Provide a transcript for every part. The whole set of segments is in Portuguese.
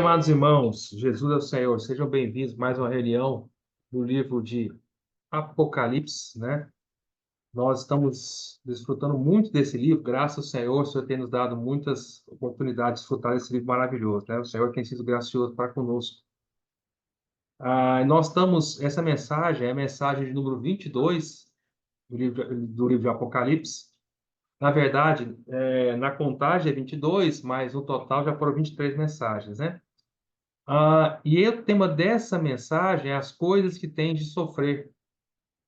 Amados irmãos, Jesus é o Senhor, sejam bem-vindos a mais uma reunião do livro de Apocalipse, né? Nós estamos desfrutando muito desse livro, graças ao Senhor, o Senhor tem nos dado muitas oportunidades de desfrutar desse livro maravilhoso, né? O Senhor tem sido gracioso para conosco. Essa mensagem é a mensagem de número 22 do livro de Apocalipse. Na verdade, na contagem é 22, mas no total já foram 23 mensagens, né? E o tema dessa mensagem é as coisas que têm de sofrer.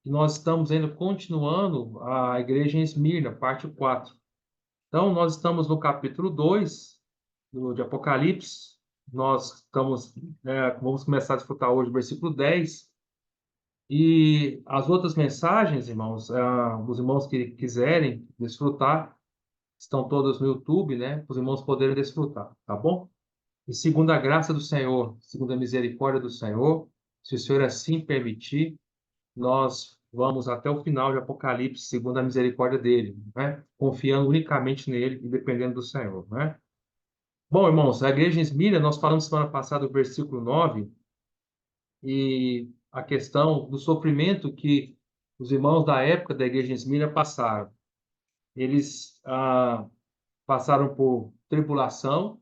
E nós estamos ainda continuando a igreja em Esmirna, parte 4. Então, nós estamos no capítulo 2 de Apocalipse. Vamos começar a desfrutar hoje o versículo 10. E as outras mensagens, irmãos, os irmãos que quiserem desfrutar, estão todas no YouTube, né? Para os irmãos poderem desfrutar, tá bom? E segundo a graça do Senhor, segundo a misericórdia do Senhor, se o Senhor assim permitir, nós vamos até o final de Apocalipse, segundo a misericórdia dele, né? Confiando unicamente nele e dependendo do Senhor, né? Bom, irmãos, a igreja em Esmirna, nós falamos semana passada do versículo 9 e a questão do sofrimento que os irmãos da época da igreja em Esmirna passaram. Eles passaram por tribulação,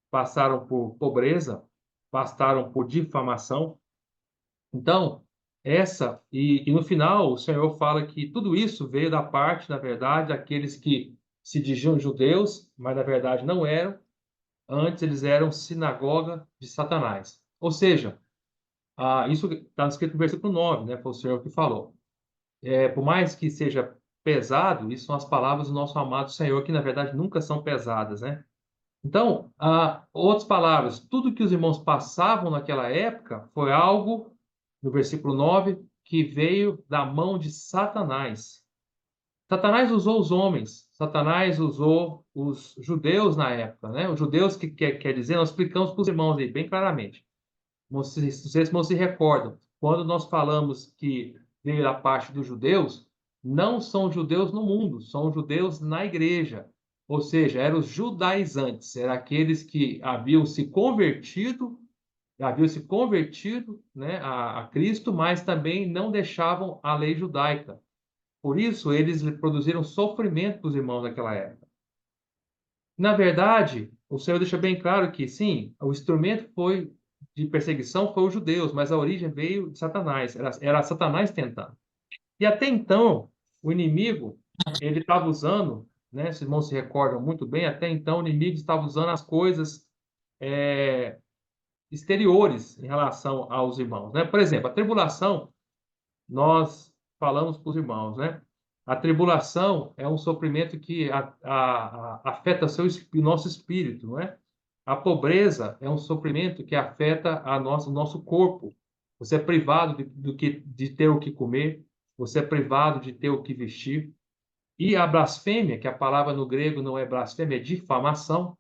passaram por pobreza, passaram por difamação. Então, e no final, o Senhor fala que tudo isso veio da parte, na verdade, daqueles que se diziam judeus, mas na verdade não eram. Antes eles eram sinagoga de Satanás. Ou seja, isso está escrito no versículo 9, né? Foi o Senhor que falou. Por mais que seja pesado, isso são as palavras do nosso amado Senhor, que na verdade nunca são pesadas, né? Então, outras palavras, tudo que os irmãos passavam naquela época foi algo, no versículo 9, que veio da mão de Satanás. Satanás usou os homens, Satanás usou os judeus na época, né? Os judeus que quer dizer, nós explicamos para os irmãos aí bem claramente. Vocês não se recordam, quando nós falamos que veio da parte dos judeus, não são judeus no mundo, são judeus na igreja. Ou seja, eram os judaizantes, eram aqueles que haviam se convertido, né, a Cristo, mas também não deixavam a lei judaica. Por isso, eles produziram sofrimento para os irmãos naquela época. Na verdade, o Senhor deixa bem claro que, sim, o instrumento de perseguição foi os judeus, mas a origem veio de Satanás. Era Satanás tentando. E até então, o inimigo, ele estava usando, né? Se os irmãos se recordam muito bem, até então o inimigo estava usando as coisas é, exteriores em relação aos irmãos, né? Por exemplo, a tribulação, nós falamos para os irmãos, né? A tribulação é um sofrimento que afeta o nosso espírito, não é? A pobreza é um sofrimento que afeta o nosso corpo. Você é privado de ter o que comer, você é privado de ter o que vestir. E a blasfêmia, que a palavra no grego não é blasfêmia, é difamação,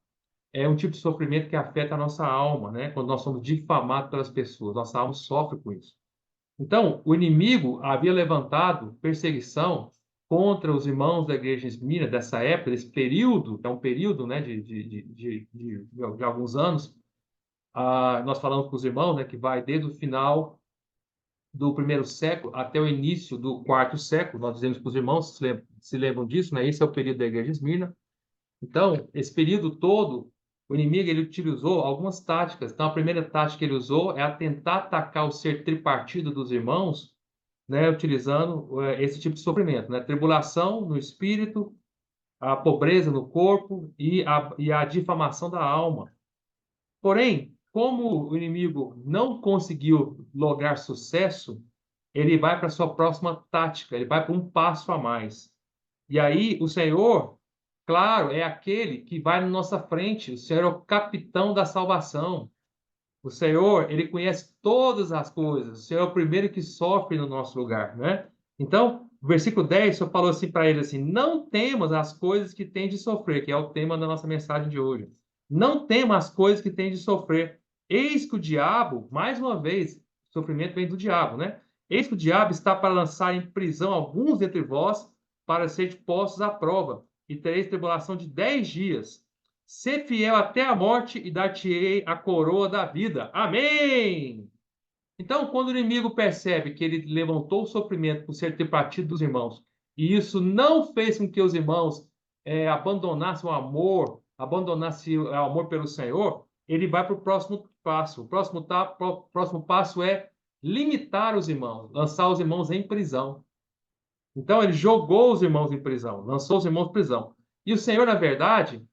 é um tipo de sofrimento que afeta a nossa alma, né? Quando nós somos difamados pelas pessoas, nossa alma sofre com isso. Então, o inimigo havia levantado perseguição contra os irmãos da igreja em Esmirna dessa época, desse período, que é um período, né, de alguns anos. Nós falamos com os irmãos, né, que vai desde o final do primeiro século até o início do quarto século. Nós dizemos para os irmãos, se lembram disso, né? Esse é o período da igreja de Esmirna. Então, esse período todo, o inimigo ele utilizou algumas táticas. Então, a primeira tática que ele usou é a tentar atacar o ser tripartido dos irmãos, né, utilizando esse tipo de sofrimento, né? Tribulação no espírito, a pobreza no corpo e a difamação da alma. Porém, como o inimigo não conseguiu lograr sucesso, ele vai para a sua próxima tática, ele vai para um passo a mais. E aí, o Senhor, claro, é aquele que vai na nossa frente, o Senhor é o capitão da salvação. O Senhor, ele conhece todas as coisas. O Senhor é o primeiro que sofre no nosso lugar, né? Então, o versículo 10, o Senhor falou assim para ele assim: não temas as coisas que tem de sofrer, que é o tema da nossa mensagem de hoje. Não temas as coisas que tem de sofrer. Eis que o diabo, mais uma vez, o sofrimento vem do diabo, né? Eis que o diabo está para lançar em prisão alguns dentre vós, para ser postos à prova, e tereis tribulação de 10 dias. ser fiel até a morte e dar-te-ei a coroa da vida. Amém! Então, quando o inimigo percebe que ele levantou o sofrimento por ser ter partido dos irmãos, e isso não fez com que os irmãos abandonassem o amor, abandonassem o amor pelo Senhor, ele vai para o próximo passo. O próximo passo é limitar os irmãos, lançar os irmãos em prisão. Então, ele jogou os irmãos em prisão, lançou os irmãos em prisão. E o Senhor, na verdade,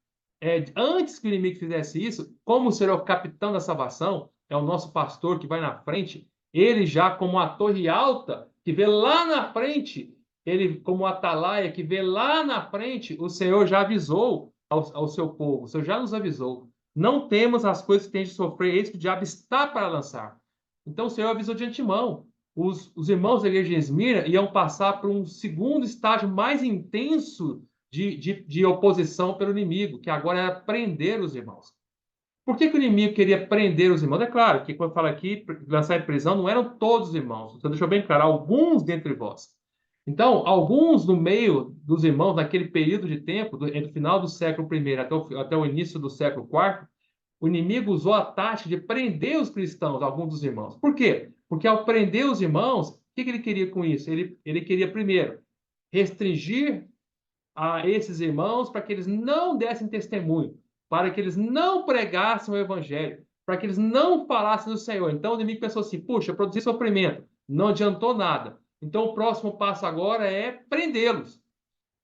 antes que o inimigo fizesse isso, como o Senhor é o capitão da salvação, é o nosso pastor que vai na frente, ele já como a torre alta, que vê lá na frente, ele como atalaia, que vê lá na frente, o Senhor já avisou ao seu povo, o Senhor já nos avisou. Não temos as coisas que tem de sofrer, eis que o diabo está para lançar. Então o Senhor avisou de antemão. Os irmãos da igreja de Esmirna iam passar por um segundo estágio mais intenso de oposição pelo inimigo, que agora era prender os irmãos. Por que o inimigo queria prender os irmãos? É claro que quando fala aqui, lançar em prisão, não eram todos os irmãos. Então, deixou bem claro, alguns dentre vós. Então, alguns no meio dos irmãos, naquele período de tempo, entre o final do século I até o início do século IV, o inimigo usou a tática de prender os cristãos, alguns dos irmãos. Por quê? Porque ao prender os irmãos, o que ele queria com isso? Ele queria, primeiro, restringir a esses irmãos para que eles não dessem testemunho, para que eles não pregassem o evangelho, para que eles não falassem do Senhor. Então o inimigo pensou assim: puxa, produzir sofrimento, não adiantou nada. Então o próximo passo agora é prendê-los.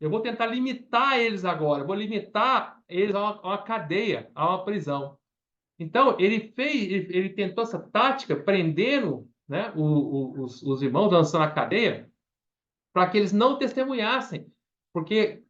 Eu vou tentar limitar eles agora, eu vou limitar eles a uma cadeia, a uma prisão. Então ele tentou essa tática, prendendo, né, os irmãos, lançando a cadeia, para que eles não testemunhassem. Porque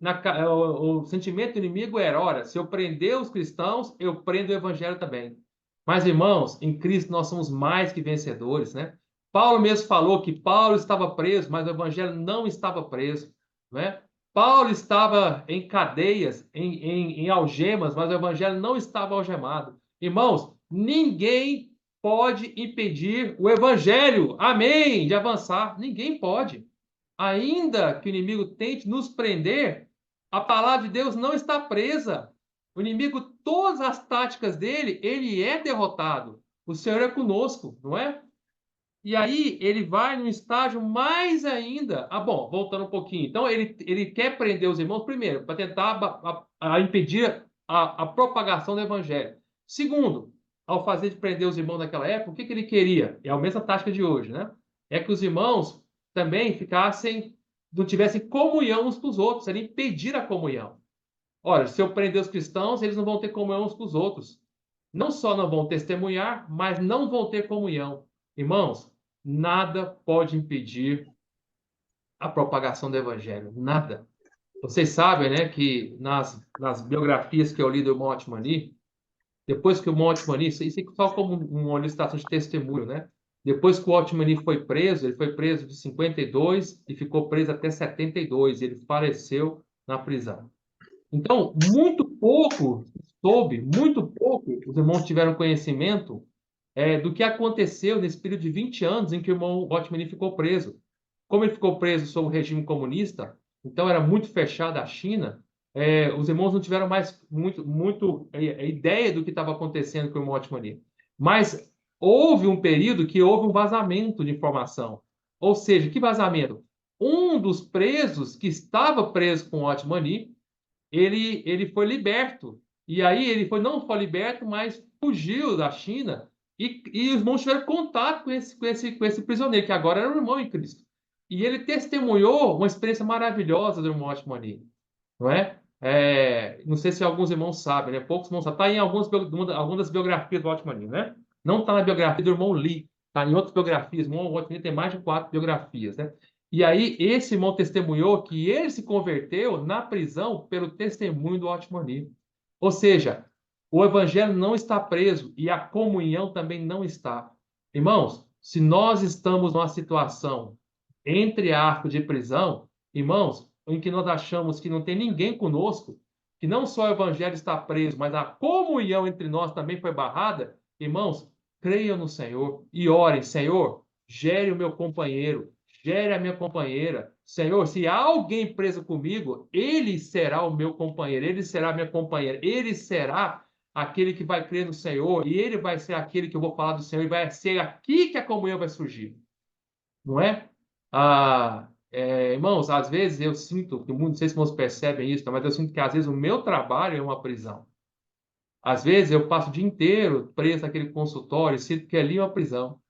o sentimento do inimigo era: ora, se eu prender os cristãos, eu prendo o evangelho também. Mas, irmãos, em Cristo nós somos mais que vencedores, né? Paulo mesmo falou que Paulo estava preso, mas o evangelho não estava preso, né? Paulo estava em cadeias, em algemas, mas o evangelho não estava algemado. Irmãos, ninguém pode impedir o evangelho, amém, de avançar. Ninguém pode. Ainda que o inimigo tente nos prender, a palavra de Deus não está presa. O inimigo, todas as táticas dele, ele é derrotado. O Senhor é conosco, não é? E aí ele vai num estágio mais ainda. Ah, bom, voltando um pouquinho. Então ele quer prender os irmãos, primeiro, para tentar impedir a propagação do evangelho. Segundo, ao fazer de prender os irmãos naquela época, o que ele queria? É a mesma tática de hoje, né? É que os irmãos também não tivessem comunhão uns com os outros, era impedir a comunhão. Ora, se eu prender os cristãos, eles não vão ter comunhão uns com os outros. Não só não vão testemunhar, mas não vão ter comunhão. Irmãos, nada pode impedir a propagação do evangelho. Nada. Vocês sabem, né, que nas biografias que eu li do irmão Otmani, depois que o irmão Otmani, isso é só como uma licitação de testemunho, né? Depois que o Otmani foi preso, ele foi preso de 52 e ficou preso até 72. Ele faleceu na prisão. Então, muito pouco, os irmãos tiveram conhecimento do que aconteceu nesse período de 20 anos em que o irmão Otmani ficou preso. Como ele ficou preso sob o regime comunista, então era muito fechada a China, os irmãos não tiveram mais muito ideia do que estava acontecendo com o irmão Otmani. Mas houve um período que houve um vazamento de informação. Ou seja, que vazamento? Um dos presos que estava preso com o Otmani, ele foi liberto. E aí ele não foi liberto, mas fugiu da China e os irmãos tiveram contato com esse prisioneiro, que agora era um irmão em Cristo. E ele testemunhou uma experiência maravilhosa do irmão Otmani, não é? Não sei se alguns irmãos sabem, né? Poucos irmãos sabem. Está em algumas das biografias do Otmani, né? Não está na biografia do irmão Lee, está em outras biografias. O irmão Otmani tem mais de 4 biografias, né? E aí, esse irmão testemunhou que ele se converteu na prisão pelo testemunho do Otmani. Ou seja, o evangelho não está preso e a comunhão também não está. Irmãos, se nós estamos numa situação, entre aspas, de prisão, irmãos, em que nós achamos que não tem ninguém conosco, que não só o evangelho está preso, mas a comunhão entre nós também foi barrada, irmãos, creiam no Senhor e orem: Senhor, gere o meu companheiro, gere a minha companheira. Senhor, se há alguém preso comigo, ele será o meu companheiro, ele será a minha companheira, ele será aquele que vai crer no Senhor, e ele vai ser aquele que eu vou falar do Senhor, e vai ser aqui que a comunhão vai surgir, não é? Irmãos, às vezes eu sinto, que não sei se vocês percebem isso, mas eu sinto que às vezes o meu trabalho é uma prisão. Às vezes eu passo o dia inteiro preso naquele consultório, sinto que ali é uma prisão.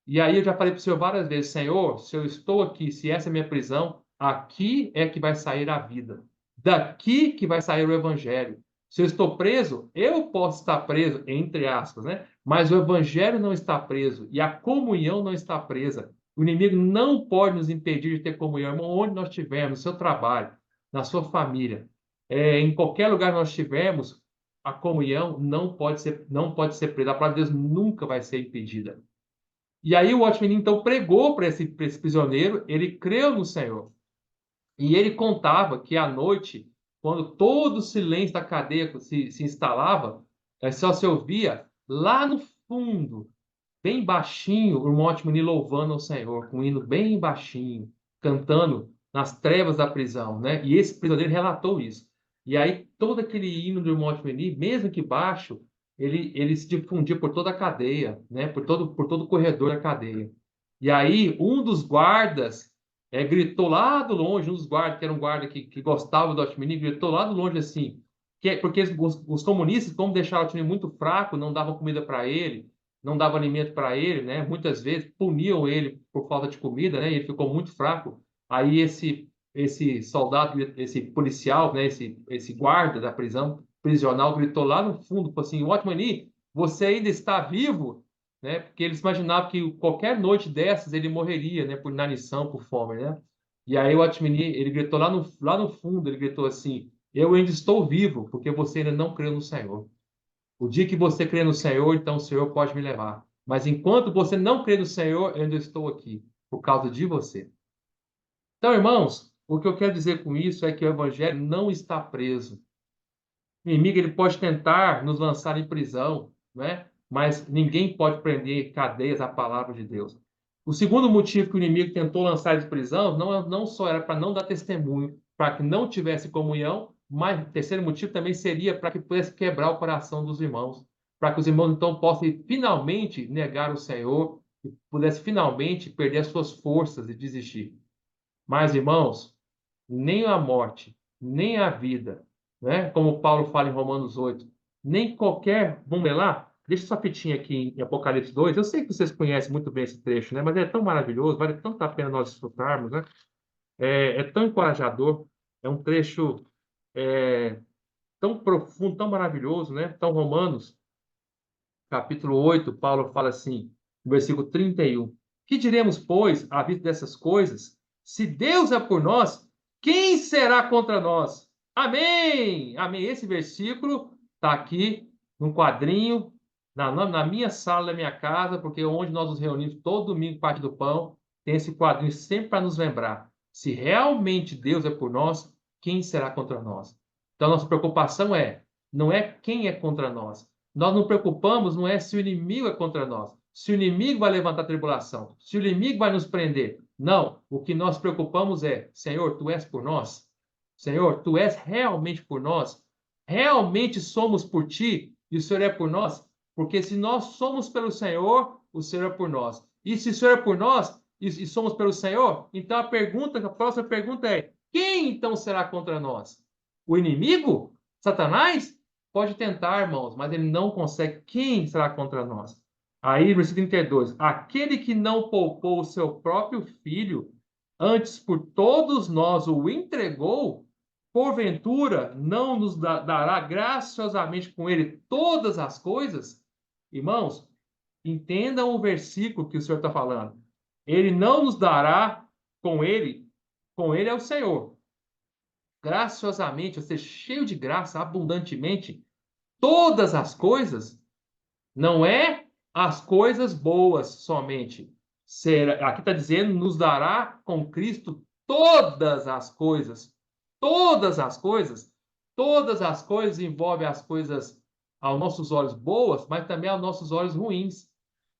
E aí eu já falei para o Senhor várias vezes, Senhor, se eu estou aqui, se essa é a minha prisão, aqui é que vai sair a vida. Daqui que vai sair o evangelho. Se eu estou preso, eu posso estar preso, entre aspas, né? Mas o evangelho não está preso e a comunhão não está presa. O inimigo não pode nos impedir de ter comunhão, irmão, onde nós estivermos, no seu trabalho, na sua família, em qualquer lugar que nós estivermos, a comunhão não pode ser presa. A palavra de Deus nunca vai ser impedida. E aí o Watchman então pregou para esse prisioneiro, ele creu no Senhor. E ele contava que à noite, quando todo o silêncio da cadeia se instalava, só se ouvia lá no fundo, bem baixinho, o irmão Watchman louvando ao Senhor, com um hino bem baixinho, cantando nas trevas da prisão, né? E esse prisioneiro relatou isso. E aí todo aquele hino do irmão Watchman, mesmo que baixo, ele se difundia por toda a cadeia, né? Por todo o corredor da cadeia. E aí um dos guardas gritou lá do longe, um dos guardas, que era um guarda que gostava do Watchman, gritou lá do longe assim, porque os comunistas, como deixaram o Watchman muito fraco, não davam comida para ele, não davam alimento para ele, né? Muitas vezes puniam ele por falta de comida, né? E ele ficou muito fraco. Aí esse soldado, esse policial, né? Esse guarda da prisão prisional gritou lá no fundo, falou assim: Watchman, você ainda está vivo? Né? Porque eles imaginavam que qualquer noite dessas ele morreria, né? Por inanição, por fome, né? E aí o Watchman, ele gritou lá no fundo, ele gritou assim: eu ainda estou vivo, porque você ainda não creu no Senhor. O dia que você crê no Senhor, então o Senhor pode me levar. Mas enquanto você não crê no Senhor, eu ainda estou aqui, por causa de você. Então, irmãos, o que eu quero dizer com isso é que o Evangelho não está preso. O inimigo ele pode tentar nos lançar em prisão, né? Mas ninguém pode prender em cadeias a palavra de Deus. O segundo motivo que o inimigo tentou lançar de prisão não só era para não dar testemunho, para que não tivesse comunhão, mas o terceiro motivo também seria para que pudesse quebrar o coração dos irmãos, para que os irmãos então possam finalmente negar o Senhor e pudesse finalmente perder as suas forças e desistir. Mas, irmãos, nem a morte, nem a vida, né? Como Paulo fala em Romanos 8, nem qualquer. Vamos ler lá? Deixa sua fitinha aqui em Apocalipse 2. Eu sei que vocês conhecem muito bem esse trecho, né? Mas é tão maravilhoso, vale tanto a pena nós escutarmos, né? É tão encorajador, é um trecho é, tão profundo, tão maravilhoso, né? Então, Romanos, capítulo 8, Paulo fala assim, no versículo 31. Que diremos, pois, à vista dessas coisas? Se Deus é por nós, quem será contra nós? Amém! Amém. Esse versículo está aqui num quadrinho, na minha sala da minha casa, porque é onde nós nos reunimos todo domingo, parte do pão, tem esse quadrinho sempre para nos lembrar. Se realmente Deus é por nós, quem será contra nós? Então, nossa preocupação não é quem é contra nós. Nós não preocupamos, não é se o inimigo é contra nós, se o inimigo vai levantar tribulação, se o inimigo vai nos prender. Não, o que nós preocupamos é, Senhor, tu és por nós? Senhor, tu és realmente por nós? Realmente somos por ti e o Senhor é por nós? Porque se nós somos pelo Senhor, o Senhor é por nós. E se o Senhor é por nós e somos pelo Senhor, então a próxima pergunta é: quem então será contra nós? O inimigo? Satanás? Pode tentar, irmãos, mas ele não consegue. Quem será contra nós? Aí, versículo 32. Aquele que não poupou o seu próprio filho, antes por todos nós o entregou, porventura não nos dará graciosamente com ele todas as coisas? Irmãos, entendam o versículo que o Senhor está falando. Ele não nos dará com ele é o Senhor. Graciosamente, ou seja, cheio de graça, abundantemente, todas as coisas, não é as coisas boas somente. Aqui está dizendo, nos dará com Cristo todas as coisas. Todas as coisas. Todas as coisas envolvem as coisas aos nossos olhos boas, mas também aos nossos olhos ruins.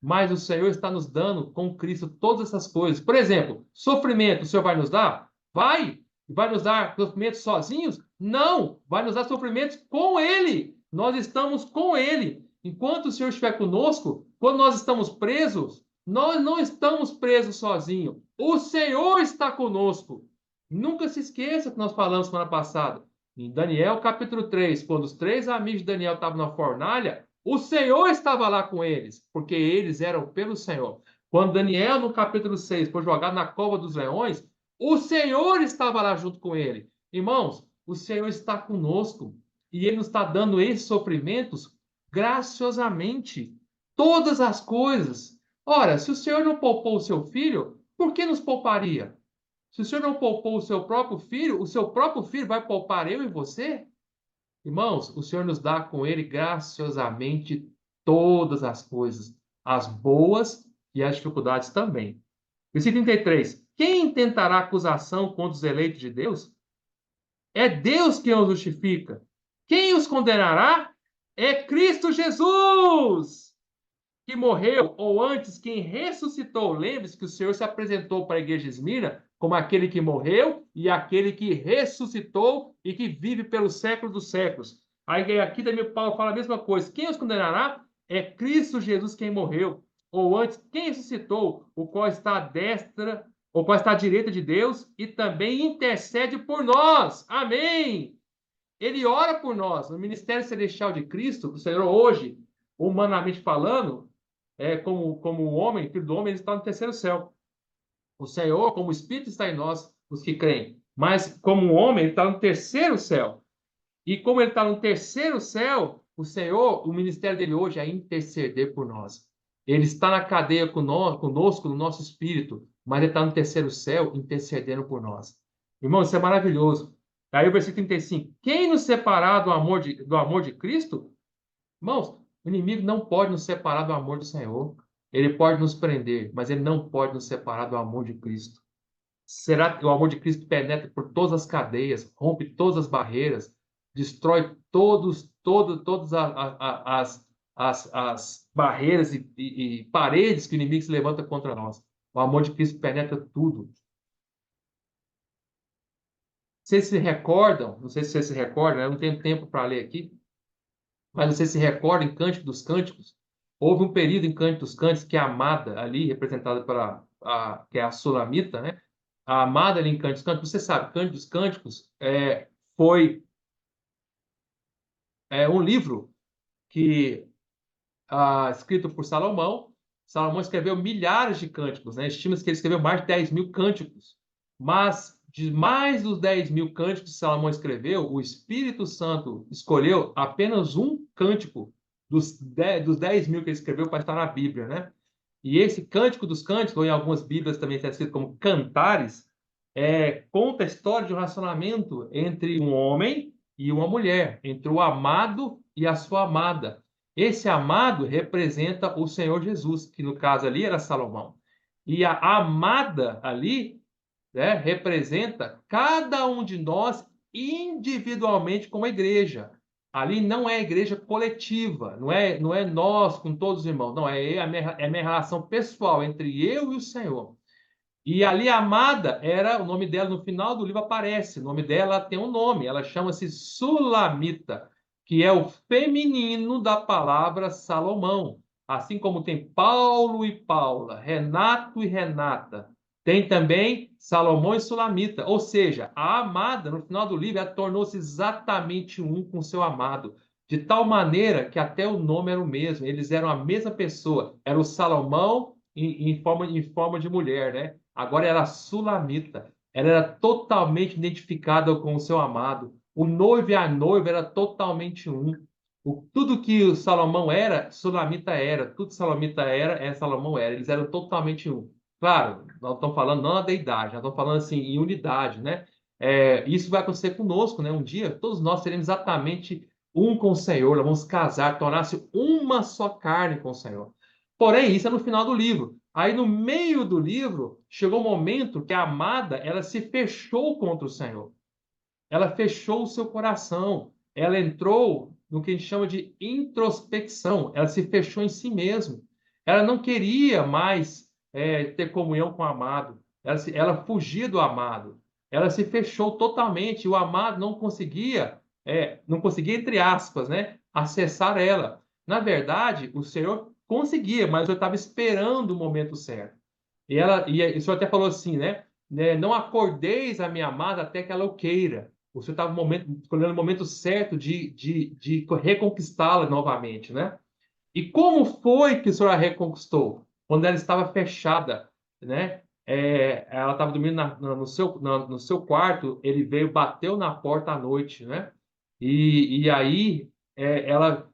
mas o Senhor está nos dando com Cristo todas essas coisas. Por exemplo, sofrimento, o Senhor vai nos dar? Vai. Vai nos dar sofrimentos sozinhos? Não. Vai nos dar sofrimentos com Ele. Nós estamos com Ele. Enquanto o Senhor estiver conosco, quando nós estamos presos, nós não estamos presos sozinhos. O Senhor está conosco. Nunca se esqueça que nós falamos semana passada. Em Daniel capítulo 3, quando os 3 amigos de Daniel estavam na fornalha, o Senhor estava lá com eles, porque eles eram pelo Senhor. Quando Daniel, no capítulo 6, foi jogado na cova dos leões, o Senhor estava lá junto com ele. Irmãos, o Senhor está conosco e ele nos está dando esses sofrimentos graciosamente. Todas as coisas. Ora, se o Senhor não poupou o seu filho, por que nos pouparia? Se o Senhor não poupou o seu próprio filho vai poupar eu e você? Irmãos, o Senhor nos dá com ele graciosamente todas as coisas, as boas e as dificuldades também. Versículo 33. Quem tentará acusação contra os eleitos de Deus? É Deus quem os justifica. Quem os condenará? É Cristo Jesus, que morreu, ou antes, quem ressuscitou. Lembre-se que o Senhor se apresentou para a igreja de Esmira como aquele que morreu e aquele que ressuscitou e que vive pelos séculos dos séculos. Aí aqui também Paulo fala a mesma coisa. Quem os condenará? É Cristo Jesus quem morreu. Ou antes, quem ressuscitou, o qual está à destra, o qual está à direita de Deus e também intercede por nós. Amém! Ele ora por nós. No ministério celestial de Cristo, o Senhor hoje, humanamente falando, como o homem, filho do homem, ele está no terceiro céu. O Senhor, como o Espírito está em nós, os que creem. Mas como homem, ele está no terceiro céu. E como ele está no terceiro céu, o Senhor, o ministério dele hoje é interceder por nós. Ele está na cadeia conosco, no nosso espírito, mas ele está no terceiro céu intercedendo por nós. Irmão, isso é maravilhoso. Aí o versículo 35. Quem nos separar do amor de Cristo? Irmãos, o inimigo não pode nos separar do amor do Senhor. Ele pode nos prender, mas ele não pode nos separar do amor de Cristo. Será que o amor de Cristo penetra por todas as cadeias, rompe todas as barreiras, destrói todas as barreiras e paredes que o inimigo se levanta contra nós. O amor de Cristo penetra tudo. Vocês se recordam, não sei se vocês se recordam, eu não tenho tempo para ler aqui, mas vocês se recordam em Cântico dos Cânticos? Houve um período em Cântico dos Cânticos que a amada ali, representada que é a Sulamita, né? A amada ali em Cântico dos Cânticos, você sabe, Cântico dos Cânticos foi um livro que escrito por Salomão. Salomão escreveu milhares de cânticos, né? Estima-se que ele escreveu mais de 10.000 cânticos. Mas de mais dos 10.000 cânticos que Salomão escreveu, o Espírito Santo escolheu apenas um cântico dos 10.000 que ele escreveu para estar na Bíblia, né? E esse Cântico dos Cânticos, ou em algumas Bíblias também está escrito como Cantares, conta a história de um relacionamento entre um homem e uma mulher, entre o amado e a sua amada. Esse amado representa o Senhor Jesus, que no caso ali era Salomão. E a amada ali, né, representa cada um de nós individualmente como igreja. Ali não é igreja coletiva, não é nós com todos os irmãos, não, é a minha relação pessoal entre eu e o Senhor. E ali a amada o nome dela no final do livro aparece, o nome dela tem um nome, ela chama-se Sulamita, que é o feminino da palavra Salomão. Assim como tem Paulo e Paula, Renato e Renata, tem também Salomão e Sulamita. Ou seja, a amada, no final do livro, ela tornou-se exatamente um com seu amado. De tal maneira que até o nome era o mesmo. Eles eram a mesma pessoa. Era o Salomão em forma de mulher, né? Agora era a Sulamita. Ela era totalmente identificada com o seu amado. O noivo e a noiva era totalmente um. Tudo que o Salomão era, Sulamita era. Tudo que Salamita era, Salomão era. Eles eram totalmente um. Claro, nós estamos falando não na deidade, nós estamos falando assim em unidade, né? Isso vai acontecer conosco, né? Um dia, todos nós seremos exatamente um com o Senhor, nós vamos casar, tornar-se uma só carne com o Senhor. Porém, isso é no final do livro. Aí, no meio do livro, chegou um momento que a amada, ela se fechou contra o Senhor. Ela fechou o seu coração. Ela entrou no que a gente chama de introspecção. Ela se fechou em si mesma. Ela não queria mais ter comunhão com o amado. Ela fugia do amado. Ela se fechou totalmente. O amado não conseguia, entre aspas, né, acessar ela. Na verdade, o Senhor conseguia, mas eu estava esperando o momento certo. E o Senhor até falou assim, né? Não acordeis a minha amada até que ela o queira. O Senhor estava escolhendo o momento certo de reconquistá-la novamente, né? E como foi que o Senhor a reconquistou? Quando ela estava fechada, né? Ela estava dormindo no seu quarto, ele veio, bateu na porta à noite, né? E aí ela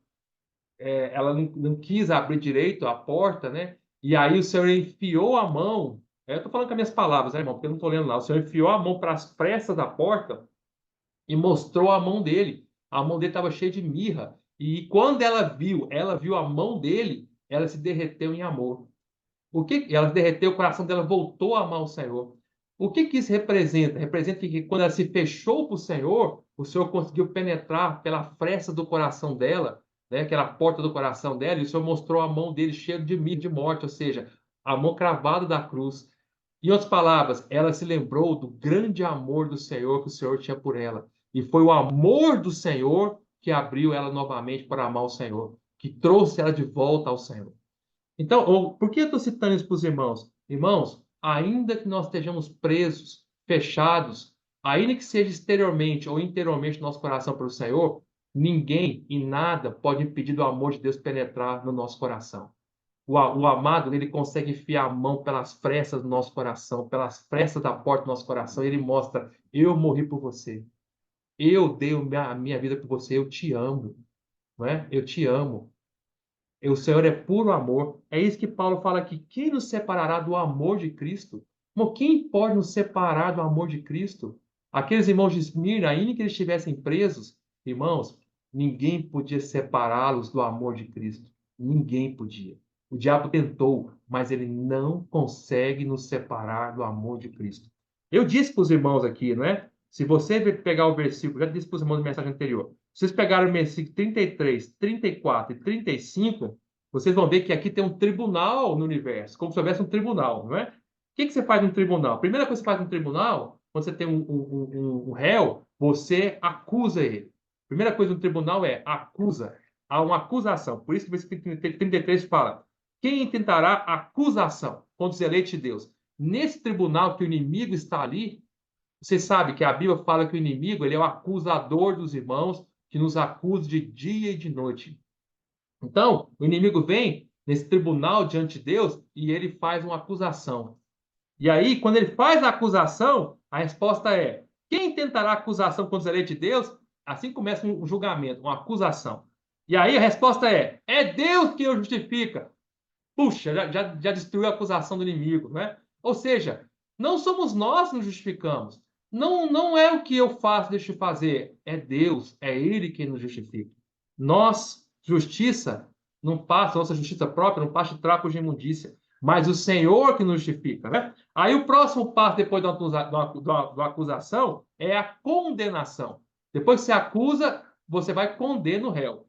não quis abrir direito a porta, né? E aí o Senhor enfiou a mão. Eu estou falando com as minhas palavras, né, irmão? Porque eu não estou lendo lá. O Senhor enfiou a mão para as frestas da porta e mostrou a mão dele. A mão dele estava cheia de mirra. E quando ela viu a mão dele, ela se derreteu em amor. Ela se derreteu, o coração dela voltou a amar o Senhor. O que isso representa? Representa que quando ela se fechou para o Senhor conseguiu penetrar pela fresta do coração dela, né, aquela porta do coração dela, e o Senhor mostrou a mão dele cheia de mirra, de morte, ou seja, a mão cravada da cruz. Em outras palavras, ela se lembrou do grande amor do Senhor que o Senhor tinha por ela. E foi o amor do Senhor que abriu ela novamente para amar o Senhor, que trouxe ela de volta ao Senhor. Então, por que eu estou citando isso para os irmãos? Irmãos, ainda que nós estejamos presos, fechados, ainda que seja exteriormente ou interiormente nosso coração para o Senhor, ninguém e nada pode impedir do amor de Deus penetrar no nosso coração. O amado, ele consegue enfiar a mão pelas frestas do nosso coração, pelas frestas da porta do nosso coração, e ele mostra: eu morri por você, eu dei a minha vida por você, eu te amo, não é? Eu te amo. E o Senhor é puro amor. É isso que Paulo fala aqui. Quem nos separará do amor de Cristo? Bom, quem pode nos separar do amor de Cristo? Aqueles irmãos de Esmirna, ainda que eles estivessem presos, irmãos, ninguém podia separá-los do amor de Cristo. Ninguém podia. O diabo tentou, mas ele não consegue nos separar do amor de Cristo. Eu disse para os irmãos aqui, não é? Se você pegar o versículo, já disse para os irmãos na mensagem anterior, se vocês pegarem o versículo 33, 34 e 35, vocês vão ver que aqui tem um tribunal no universo, como se houvesse um tribunal, não é? O que você faz no tribunal? A primeira coisa que você faz no tribunal, quando você tem um réu, você acusa ele. A primeira coisa no tribunal é acusa. Há uma acusação. Por isso que o versículo 33 fala: quem tentará acusação contra os eleitos de Deus? Nesse tribunal que o inimigo está ali, você sabe que a Bíblia fala que o inimigo ele é o acusador dos irmãos, que nos acusa de dia e de noite. Então, o inimigo vem nesse tribunal diante de Deus e ele faz uma acusação. E aí, quando ele faz a acusação, a resposta é: quem tentará acusação contra os eleitos de Deus? Assim começa um julgamento, uma acusação. E aí a resposta é: é Deus que o justifica. Puxa, já destruiu a acusação do inimigo, né? Ou seja, não somos nós que nos justificamos. Não é o que eu faço, deixo de fazer. É Deus, é Ele quem nos justifica. Nós, justiça, não passa, nossa justiça própria não passa de trapos de imundícia. Mas o Senhor que nos justifica, né? Aí o próximo passo, depois da acusação, é a condenação. Depois que você acusa, você vai condenar o réu.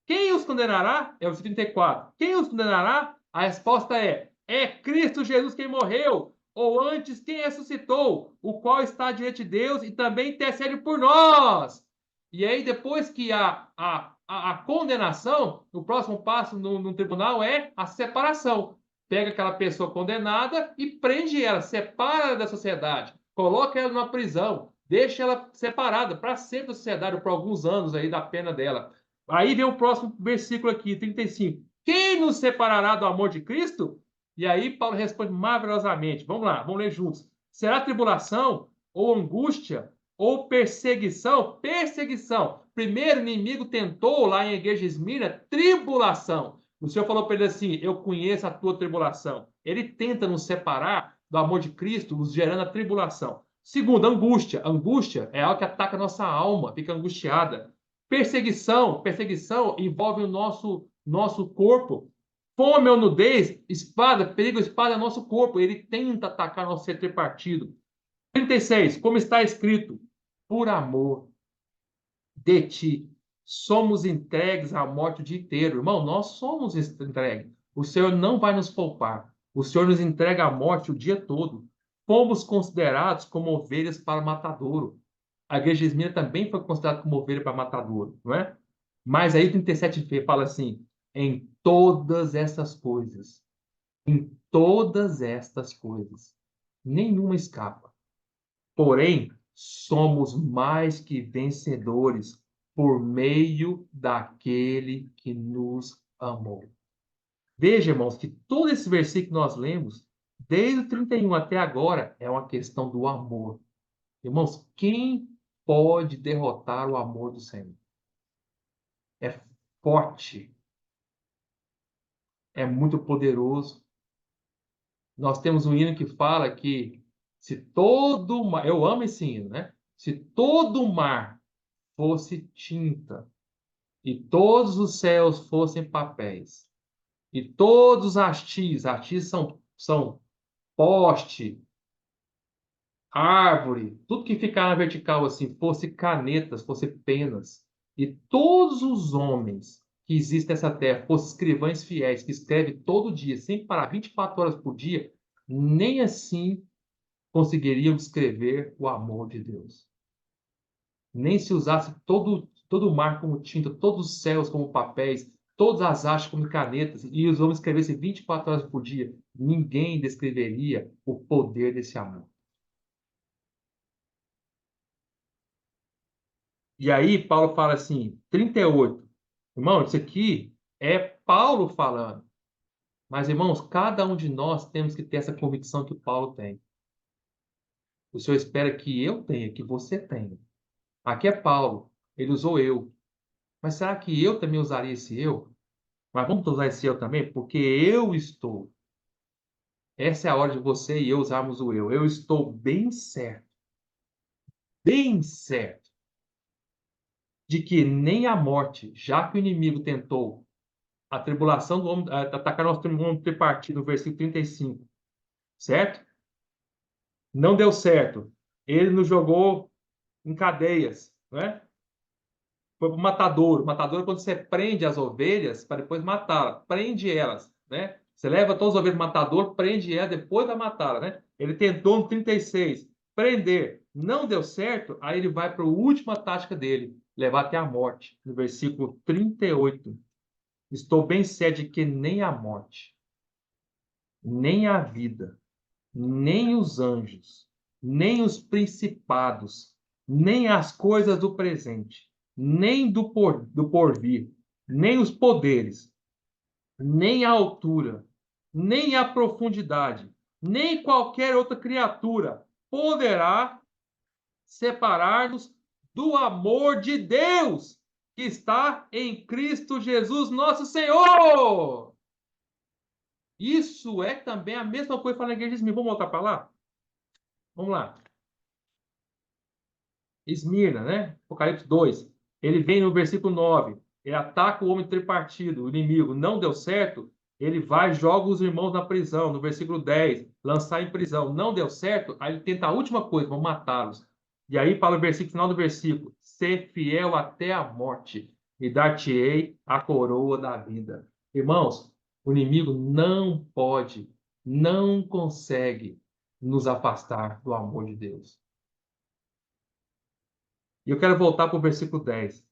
Quem os condenará? É o 34. Quem os condenará? A resposta é Cristo Jesus quem morreu, ou antes quem ressuscitou, o qual está diante de Deus e também intercede por nós. E aí, depois que a condenação, o próximo passo no tribunal é a separação. Pega aquela pessoa condenada e prende ela, separa ela da sociedade, coloca ela numa prisão, deixa ela separada para sempre da sociedade, ou por alguns anos aí da pena dela. Aí vem o próximo versículo aqui, 35. Quem nos separará do amor de Cristo? E aí Paulo responde maravilhosamente. Vamos lá, vamos ler juntos. Será tribulação, ou angústia, ou perseguição? Perseguição. Primeiro o inimigo tentou lá em igreja de Esmirna tribulação. O Senhor falou para ele assim: eu conheço a tua tribulação. Ele tenta nos separar do amor de Cristo, nos gerando a tribulação. Segundo, angústia. Angústia é algo que ataca a nossa alma, fica angustiada. Perseguição envolve o nosso corpo. Fome ou nudez, espada, perigo, espada é nosso corpo. Ele tenta atacar nosso ser tripartido. 36. Como está escrito, por amor de ti, somos entregues à morte o dia inteiro. Irmão, nós somos entregues. O Senhor não vai nos poupar. O Senhor nos entrega à morte o dia todo. Fomos considerados como ovelhas para matadouro. A igreja de Esmirna também foi considerada como ovelha para matadouro, não é? Mas aí o 37 fala assim: em todas essas coisas, em todas estas coisas, nenhuma escapa. Porém, somos mais que vencedores por meio daquele que nos amou. Veja, irmãos, que todo esse versículo que nós lemos, desde o 31 até agora, é uma questão do amor. Irmãos, quem pode derrotar o amor do Senhor? É forte, é muito poderoso. Nós temos um hino que fala que se todo o mar, eu amo esse hino, né? Se todo o mar fosse tinta e todos os céus fossem papéis e todos os hastis são poste, árvore, tudo que ficar na vertical assim, fosse canetas, fosse penas, e todos os homens que existem nessa terra fossem escrivães fiéis, que escrevem todo dia, sem parar, 24 horas por dia, nem assim conseguiriam descrever o amor de Deus. Nem se usasse todo o mar como tinta, todos os céus como papéis, todas as hastes como canetas, e os homens escrevessem 24 horas por dia, ninguém descreveria o poder desse amor. E aí Paulo fala assim, 38. Irmão, isso aqui é Paulo falando. Mas, irmãos, cada um de nós temos que ter essa convicção que Paulo tem. O Senhor espera que eu tenha, que você tenha. Aqui é Paulo, ele usou eu. Mas será que eu também usaria esse eu? Mas vamos usar esse eu também? Porque eu estou. Essa é a hora de você e eu usarmos o eu. Eu estou bem certo, de que nem a morte, já que o inimigo tentou a tribulação do homem, atacar nosso homem tripartido, no versículo 35, certo? Não deu certo. Ele nos jogou em cadeias, né? Foi para o matadouro. O matadouro é quando você prende as ovelhas para depois matá-las. Prende elas, né? Você leva todas as ovelhas para o matador, prende elas, depois vai matá-las, né? Ele tentou no 36 prender. Não deu certo, aí ele vai para a última tática dele, levar até a morte. No versículo 38. Estou bem certo de que nem a morte, nem a vida, nem os anjos, nem os principados, nem as coisas do presente, nem do porvir, nem os poderes, nem a altura, nem a profundidade, nem qualquer outra criatura poderá separar-nos do amor de Deus que está em Cristo Jesus, nosso Senhor. Isso é também a mesma coisa que fala na igreja de Esmirna. Vamos voltar para lá? Vamos lá. Esmirna, né? Apocalipse 2. Ele vem no versículo 9. Ele ataca o homem tripartido, o inimigo. Não deu certo. Ele vai e joga os irmãos na prisão. No versículo 10. Lançar em prisão. Não deu certo. Aí ele tenta a última coisa, vão matá-los. E aí fala o versículo, final do versículo. Ser fiel até a morte. E dar-te-ei a coroa da vida. Irmãos, o inimigo não pode, não consegue nos afastar do amor de Deus. E eu quero voltar para o versículo 10.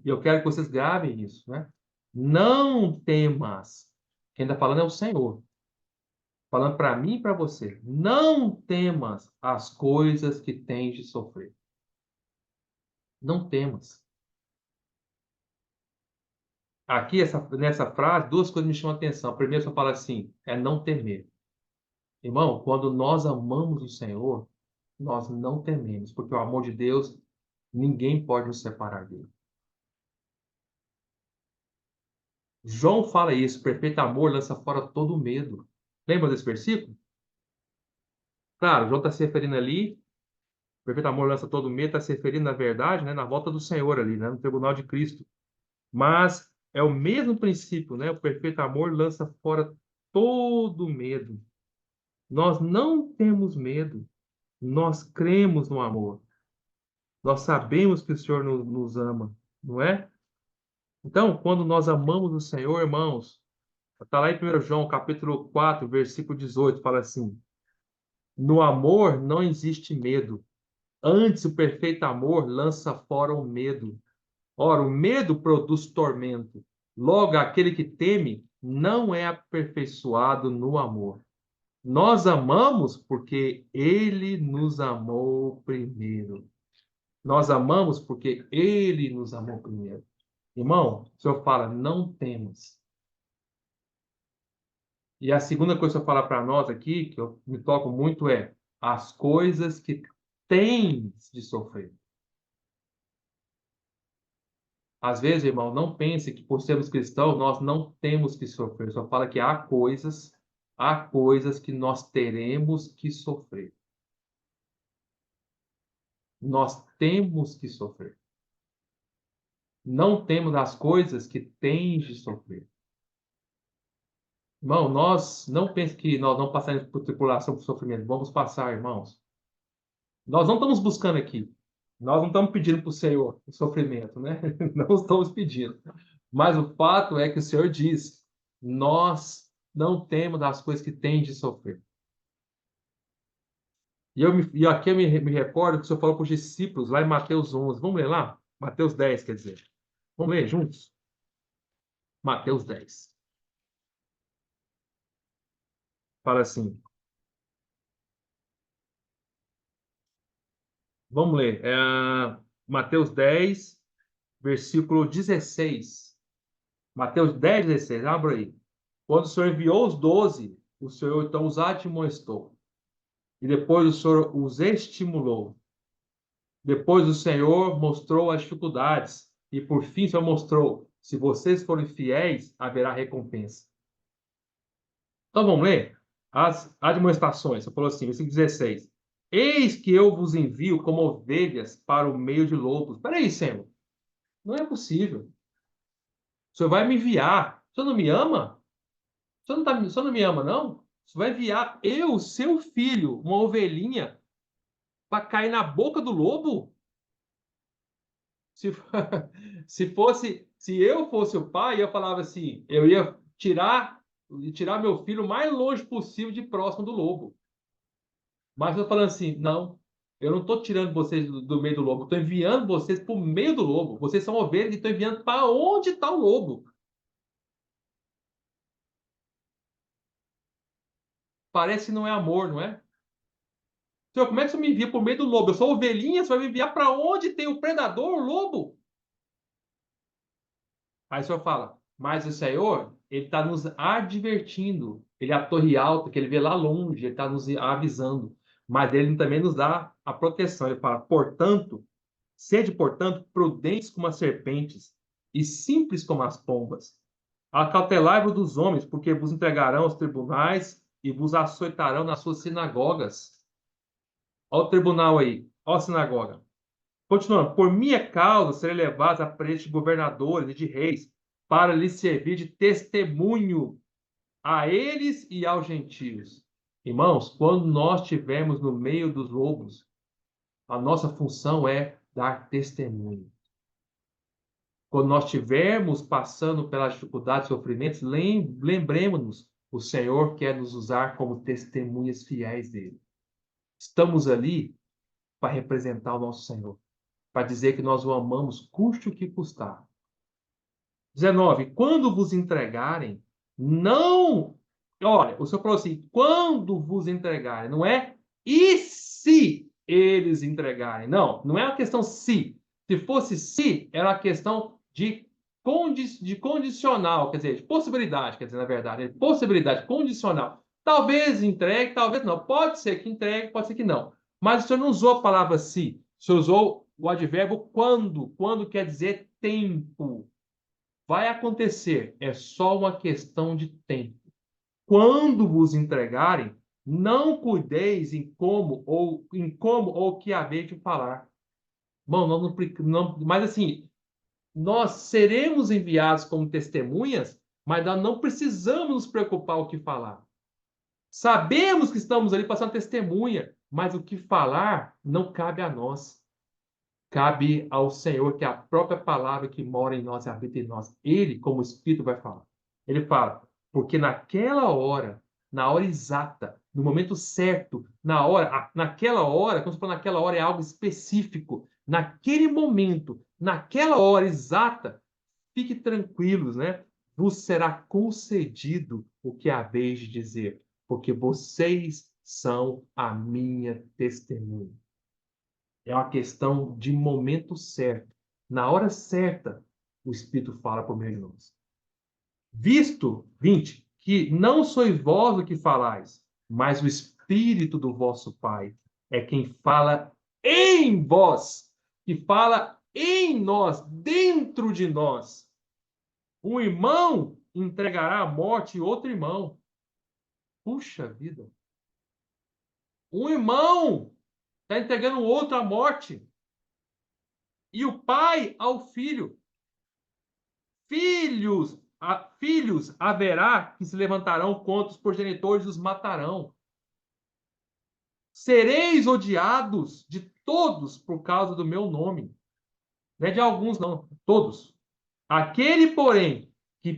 Eu quero que vocês gravem isso, né? Não temas. Quem está falando é o Senhor. Falando para mim e para você. Não temas as coisas que tens de sofrer. Não temas. Aqui, nessa frase, duas coisas me chamam a atenção. Primeiro, só fala assim, é não temer. Irmão, quando nós amamos o Senhor, nós não tememos, porque o amor de Deus, ninguém pode nos separar dele. João fala isso, perfeito amor lança fora todo medo. Lembra desse versículo? Claro, João está se referindo ali, perfeito amor lança todo medo, está se referindo, na verdade, né, na volta do Senhor ali, né, no tribunal de Cristo. Mas é o mesmo princípio, né? O perfeito amor lança fora todo medo. Nós não temos medo, nós cremos no amor. Nós sabemos que o Senhor nos ama, não é? Então, quando nós amamos o Senhor, irmãos, Está lá em 1 João, capítulo 4, versículo 18, fala assim: no amor não existe medo. Antes, o perfeito amor lança fora o medo. Ora, o medo produz tormento. Logo, aquele que teme não é aperfeiçoado no amor. Nós amamos porque ele nos amou primeiro. Nós amamos porque ele nos amou primeiro. Irmão, o Senhor fala, não temas. E a segunda coisa que eu falar para nós aqui, que eu me toco muito, é as coisas que tens de sofrer. Às vezes, irmão, não pense que por sermos cristãos nós não temos que sofrer. Só fala que há coisas que nós teremos que sofrer. Nós temos que sofrer. Não temos as coisas que tens de sofrer. Irmão, nós não pense que nós não passaremos por tribulação, por sofrimento. Vamos passar, irmãos. Nós não estamos buscando aqui. Nós não estamos pedindo para o Senhor o sofrimento, né? Não estamos pedindo. Mas o fato é que o Senhor diz: nós não temos as coisas que tem de sofrer. E aqui eu me recordo que o Senhor falou para os discípulos lá em Mateus 11. Vamos ler lá? Mateus 10, quer dizer. Vamos ler juntos? Mateus 10. Fala assim. Vamos ler. Mateus 10, versículo 16. Mateus 10, 16. Abra aí. Quando o Senhor enviou os 12, o Senhor então os admoestou. E depois o Senhor os estimulou. Depois o Senhor mostrou as dificuldades. E por fim o Senhor mostrou: se vocês forem fiéis, haverá recompensa. Então vamos ler as admoestações. Você falou assim, versículo 16. Eis que eu vos envio como ovelhas para o meio de lobos. Espera aí, Senhor. Não é possível. O Senhor vai me enviar. O Senhor não me ama? O Senhor não me ama, não? O Senhor vai enviar eu, seu filho, uma ovelhinha, para cair na boca do lobo? Se, se eu fosse o pai, eu falava assim, eu ia tirar meu filho o mais longe possível de próximo do lobo. Mas eu falando assim, não, eu não estou tirando vocês do meio do lobo, estou enviando vocês para o meio do lobo. Vocês são ovelhas e estou enviando para onde está o lobo. Parece que não é amor, não é? Senhor, como é que você me envia para o meio do lobo? Eu sou ovelhinha, você vai me enviar para onde tem o predador, o lobo? Aí o Senhor fala, mas o Senhor, ele está nos advertindo. Ele é a torre alta, que ele vê lá longe, ele está nos avisando. Mas ele também nos dá a proteção. Ele fala, portanto, sede, portanto, prudentes como as serpentes e simples como as pombas. Acautelai-vos dos homens, porque vos entregarão aos tribunais e vos açoitarão nas suas sinagogas. Olha o tribunal aí, olha a sinagoga. Continuando, por minha causa serei levados a preço de governadores e de reis, para lhes servir de testemunho a eles e aos gentios. Irmãos, quando nós estivermos no meio dos lobos, a nossa função é dar testemunho. Quando nós estivermos passando pelas dificuldades e sofrimentos, lembremos-nos, o Senhor quer nos usar como testemunhas fiéis dele. Estamos ali para representar o nosso Senhor, para dizer que nós o amamos, custe o que custar. 19. Quando vos entregarem, não. Olha, o Senhor falou assim: quando vos entregarem, não é e se eles entregarem. Não, não é uma questão se. Se fosse se, era uma questão de condicional, quer dizer, de possibilidade, quer dizer, na verdade, possibilidade condicional. Talvez entregue, talvez não. Pode ser que entregue, pode ser que não. Mas o Senhor não usou a palavra se. O Senhor usou o advérbio quando. Quando quer dizer tempo. Vai acontecer, é só uma questão de tempo. Quando vos entregarem, não cuideis em como ou que haver de falar. Bom, mas assim, nós seremos enviados como testemunhas, mas nós não precisamos nos preocupar o que falar. Sabemos que estamos ali passando testemunha, mas o que falar não cabe a nós. Cabe ao Senhor, que é a própria palavra que mora em nós e habita em nós. Ele, como Espírito, vai falar. Ele fala: Porque na hora exata, no momento certo, naquela hora, quando você fala naquela hora, é algo específico. Naquele momento, naquela hora exata, fique tranquilos, né? Vos será concedido o que haveis de dizer, porque vocês são a minha testemunha. É uma questão de momento certo. Na hora certa, o Espírito fala por meio de nós. Visto, 20, que não sois vós o que falais, mas o Espírito do vosso Pai é quem fala em vós, que fala em nós, dentro de nós. Um irmão entregará à morte outro irmão. Puxa vida. Um irmão está entregando o outro à morte. E o pai ao filho. Filhos haverá que se levantarão contra os progenitores e os matarão. Sereis odiados de todos por causa do meu nome. Não é de alguns, não. Todos. Aquele, porém, que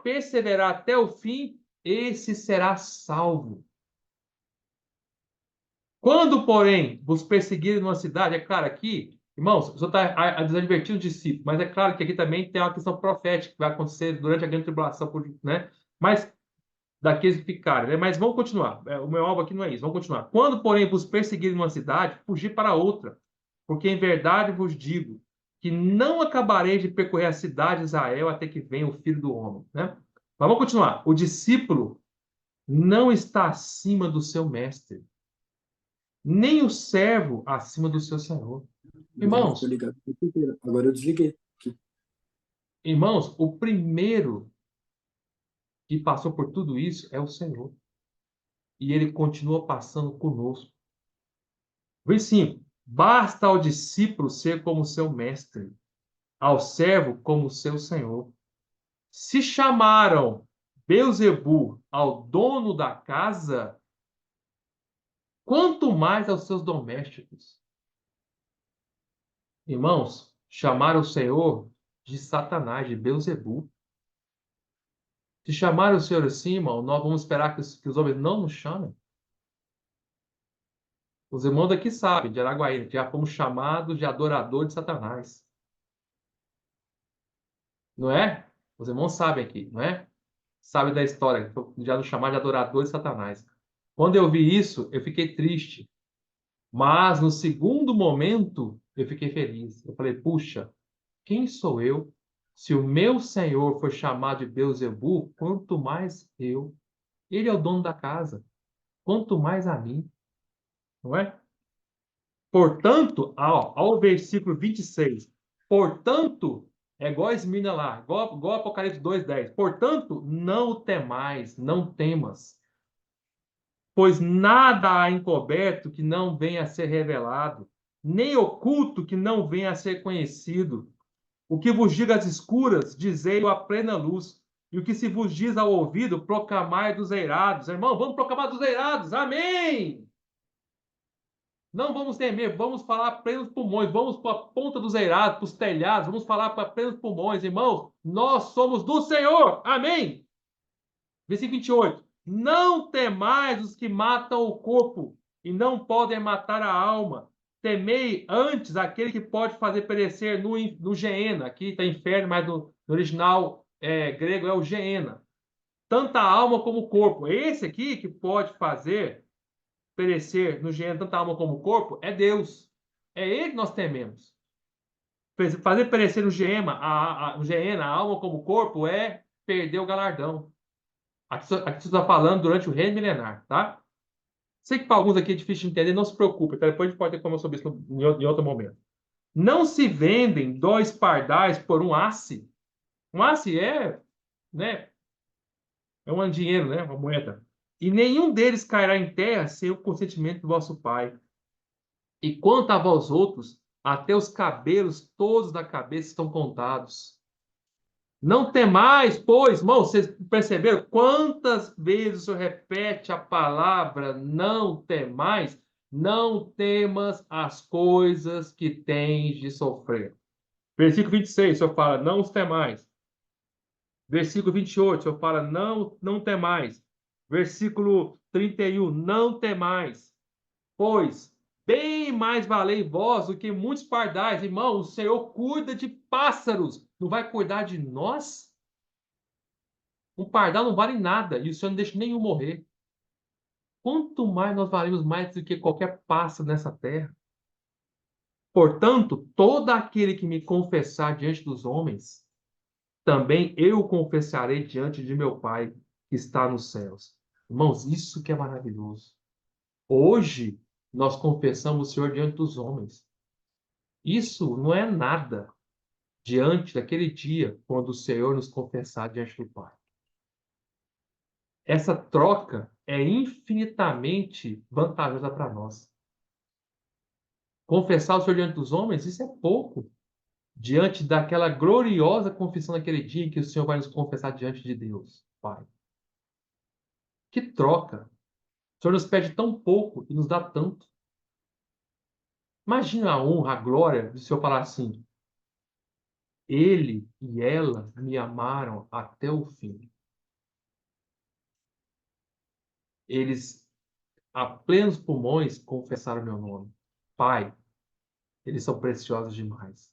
perseverar até o fim, esse será salvo. Quando, porém, vos perseguirem numa cidade, é claro aqui, irmãos, o senhor está desadvertindo os discípulos, mas é claro que aqui também tem uma questão profética que vai acontecer durante a grande tribulação, né? Mas daqueles que ficarem, né? Mas vamos continuar. O meu alvo aqui não é isso. Vamos continuar. Quando, porém, vos perseguirem numa cidade, fugir para outra, porque em verdade vos digo que não acabareis de percorrer a cidade de Israel até que venha o Filho do Homem, né? Mas vamos continuar. O discípulo não está acima do seu mestre, nem o servo acima do seu senhor. Mas ele ficou Irmãos, ligado o tempo inteiro. Agora eu desliguei. irmãos, o primeiro que passou por tudo isso é o Senhor. E ele continua passando conosco. Versículo 5. Basta ao discípulo ser como seu mestre, ao servo como seu senhor. Se chamaram Beelzebu ao dono da casa, quanto mais aos seus domésticos. Irmãos, chamaram o Senhor de Satanás, de Beelzebu. Se chamaram o Senhor assim, irmão, nós vamos esperar que os homens não nos chamem? Os irmãos daqui sabem, de Araguaína, que já fomos chamados de adorador de Satanás. Não é? Os irmãos sabem aqui, não é? Sabem da história, já nos chamaram de adorador de Satanás. Quando eu vi isso, eu fiquei triste. Mas no segundo momento, eu fiquei feliz. Eu falei, puxa, quem sou eu? Se o meu Senhor foi chamado de Beelzebu, quanto mais eu. Ele é o dono da casa. Quanto mais a mim, não é? Portanto, ao versículo 26. Portanto, é igual a Esmirna lá, igual Apocalipse 2:10. Portanto, não temais, não temas, pois nada há encoberto que não venha a ser revelado, nem oculto que não venha a ser conhecido. O que vos diga às escuras, dizei-o à plena luz. E o que se vos diz ao ouvido, proclamai dos eirados. Irmão, vamos proclamar dos eirados. Amém! Não vamos temer, vamos falar a plenos pulmões, vamos para a ponta dos eirados, para os telhados, vamos falar para plenos pulmões, irmãos. Nós somos do Senhor. Amém! Versículo 28. Não temais os que matam o corpo e não podem matar a alma. Temei antes aquele que pode fazer perecer no Geena. Aqui está inferno, mas no original grego é o Geena. Tanto a alma como o corpo. Esse aqui que pode fazer perecer no Geena, tanto a alma como o corpo, é Deus. É Ele que nós tememos. Fazer perecer no Geena, a alma como o corpo, é perder o galardão. Aqui você está falando durante o reino milenar, tá? Sei que para alguns aqui é difícil de entender, não se preocupe, tá? Depois a gente pode ter como sobre isso em outro momento. Não se vendem 2 pardais por um asse. Um asse né, é um dinheiro, né, uma moeda. E nenhum deles cairá em terra sem o consentimento do vosso Pai. E quanto a vós outros, até os cabelos todos da cabeça estão contados. Não temais, pois, irmão, vocês perceberam quantas vezes o Senhor repete a palavra não temais? Não temas as coisas que tens de sofrer. Versículo 26, o Senhor fala, não os temais. Versículo 28, o Senhor fala, não temais. Versículo 31, não temais, pois bem mais valei vós do que muitos pardais. Irmão, o Senhor cuida de pássaros, não vai cuidar de nós? Um pardal não vale nada e o Senhor não deixa nenhum morrer. Quanto mais nós valemos mais do que qualquer pássaro nessa terra. Portanto, todo aquele que me confessar diante dos homens, também eu confessarei diante de meu Pai que está nos céus. Irmãos, isso que é maravilhoso. Hoje, nós confessamos o Senhor diante dos homens. Isso não é nada diante daquele dia, quando o Senhor nos confessar diante do Pai. Essa troca é infinitamente vantajosa para nós. Confessar o Senhor diante dos homens, isso é pouco. Diante daquela gloriosa confissão naquele dia em que o Senhor vai nos confessar diante de Deus, Pai. Que troca! O Senhor nos pede tão pouco e nos dá tanto. Imagina a honra, a glória do Senhor falar assim: Ele e ela me amaram até o fim. Eles, a plenos pulmões, confessaram meu nome. Pai, eles são preciosos demais.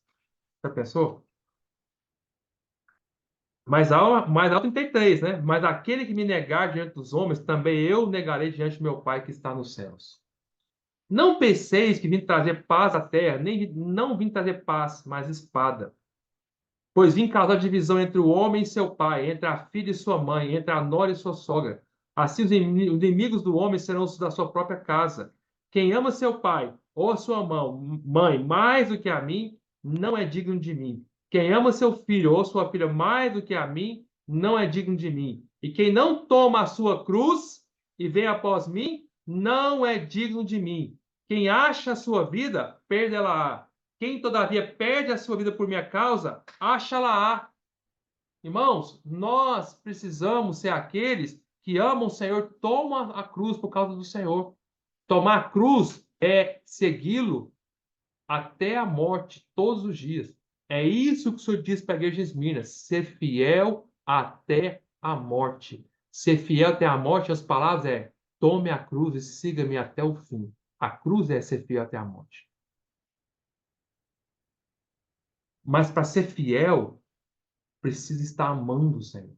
Já pensou? Mais alto 33, né? Mas aquele que me negar diante dos homens, também eu negarei diante do meu Pai que está nos céus. Não penseis que vim trazer paz à terra, nem não vim trazer paz, mas espada. Pois vim causar divisão entre o homem e seu pai, entre a filha e sua mãe, entre a nora e sua sogra. Assim os inimigos do homem serão os da sua própria casa. Quem ama seu pai ou a sua mãe mais do que a mim, não é digno de mim. Quem ama seu filho ou sua filha mais do que a mim, não é digno de mim. E quem não toma a sua cruz e vem após mim, não é digno de mim. Quem acha a sua vida, perde-la-á. Quem, todavia, perde a sua vida por minha causa, acha-la-á. Irmãos, nós precisamos ser aqueles que amam o Senhor, tomam a cruz por causa do Senhor. Tomar a cruz é segui-lo até a morte, todos os dias. É isso que o Senhor diz para a igreja de Esmirna, ser fiel até a morte. Ser fiel até a morte, as palavras é, tome a cruz e siga-me até o fim. A cruz é ser fiel até a morte. Mas para ser fiel, precisa estar amando o Senhor.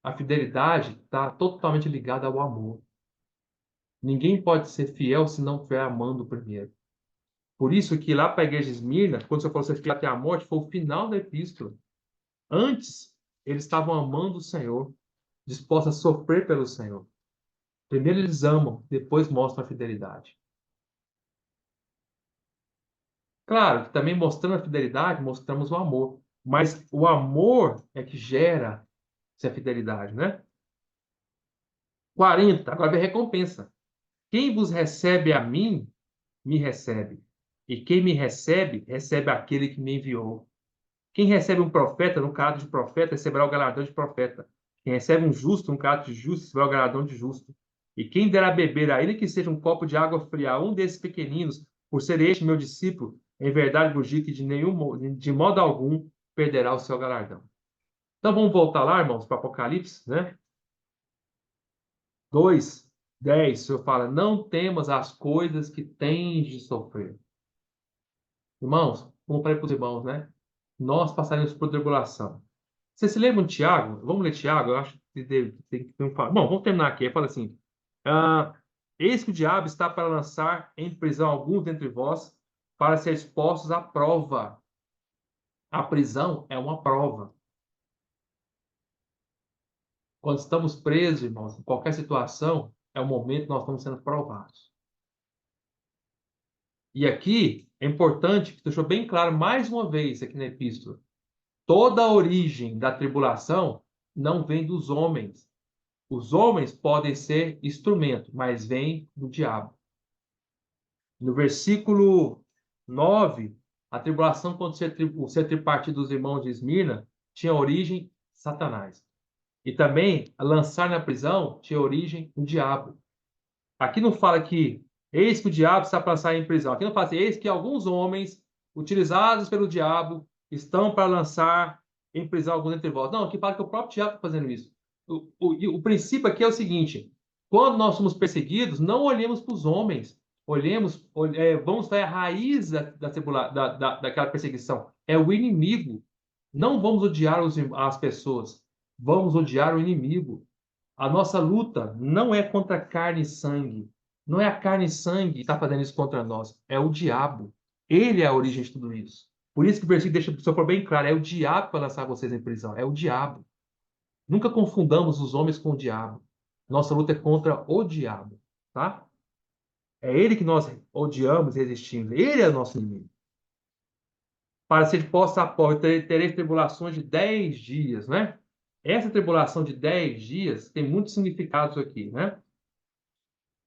A fidelidade está totalmente ligada ao amor. Ninguém pode ser fiel se não estiver amando primeiro. Por isso que lá para a igreja de Esmirna, quando você falou ser fiel até a morte, foi o final da epístola. Antes, eles estavam amando o Senhor, dispostos a sofrer pelo Senhor. Primeiro eles amam, depois mostram a fidelidade. Claro que também mostrando a fidelidade, mostramos o amor. Mas o amor é que gera essa fidelidade, né? 40, agora vem recompensa. Quem vos recebe a mim, me recebe. E quem me recebe, recebe aquele que me enviou. Quem recebe um profeta, no caráter de profeta, receberá o galardão de profeta. Quem recebe um justo, no caráter de justo, receberá o galardão de justo. E quem der a beber, ainda que seja um copo de água fria, a um desses pequeninos, por ser este meu discípulo, em verdade vos digo que de modo algum perderá o seu galardão. Então vamos voltar lá, irmãos, para Apocalipse, né? 2, 10, o Senhor fala, não temas as coisas que tens de sofrer. Irmãos, como falei para os irmãos, né? Nós passaremos por tribulação. Vocês se lembram de Tiago? Vamos ler Tiago? Eu acho que tem que ter um... Bom, vamos terminar aqui. Ele fala assim, eis que o diabo está para lançar em prisão alguns dentre vós, para ser expostos à prova. A prisão é uma prova. Quando estamos presos, irmãos, em qualquer situação, é o momento que nós estamos sendo provados. E aqui é importante, que deixou bem claro mais uma vez aqui na epístola, toda a origem da tribulação não vem dos homens. Os homens podem ser instrumento, mas vem do diabo. No versículo 9, a tribulação contra o ser tripartido dos irmãos de Esmirna tinha origem Satanás. E também lançar na prisão tinha origem do diabo. Aqui não fala que eis que o diabo está para lançar em prisão. Aqui não fala assim, eis que alguns homens utilizados pelo diabo estão para lançar em prisão algum dentre vós. Não, aqui fala que o próprio diabo está fazendo isso. O princípio aqui é o seguinte: quando nós somos perseguidos, não olhemos para os homens, vamos para a raiz daquela perseguição. É o inimigo. Não vamos odiar as pessoas, vamos odiar o inimigo. A nossa luta não é contra carne e sangue. Não é a carne e sangue que está fazendo isso contra nós. É o diabo. Ele é a origem de tudo isso. Por isso que o versículo deixa, se eu for bem claro, é o diabo que vai lançar vocês em prisão. É o diabo. Nunca confundamos os homens com o diabo. Nossa luta é contra o diabo, tá? É ele que nós odiamos e resistimos. Ele é o nosso inimigo. Para ser posta a porta, tereis tribulações de 10 dias, né? Essa tribulação de 10 dias tem muitos significados aqui, né?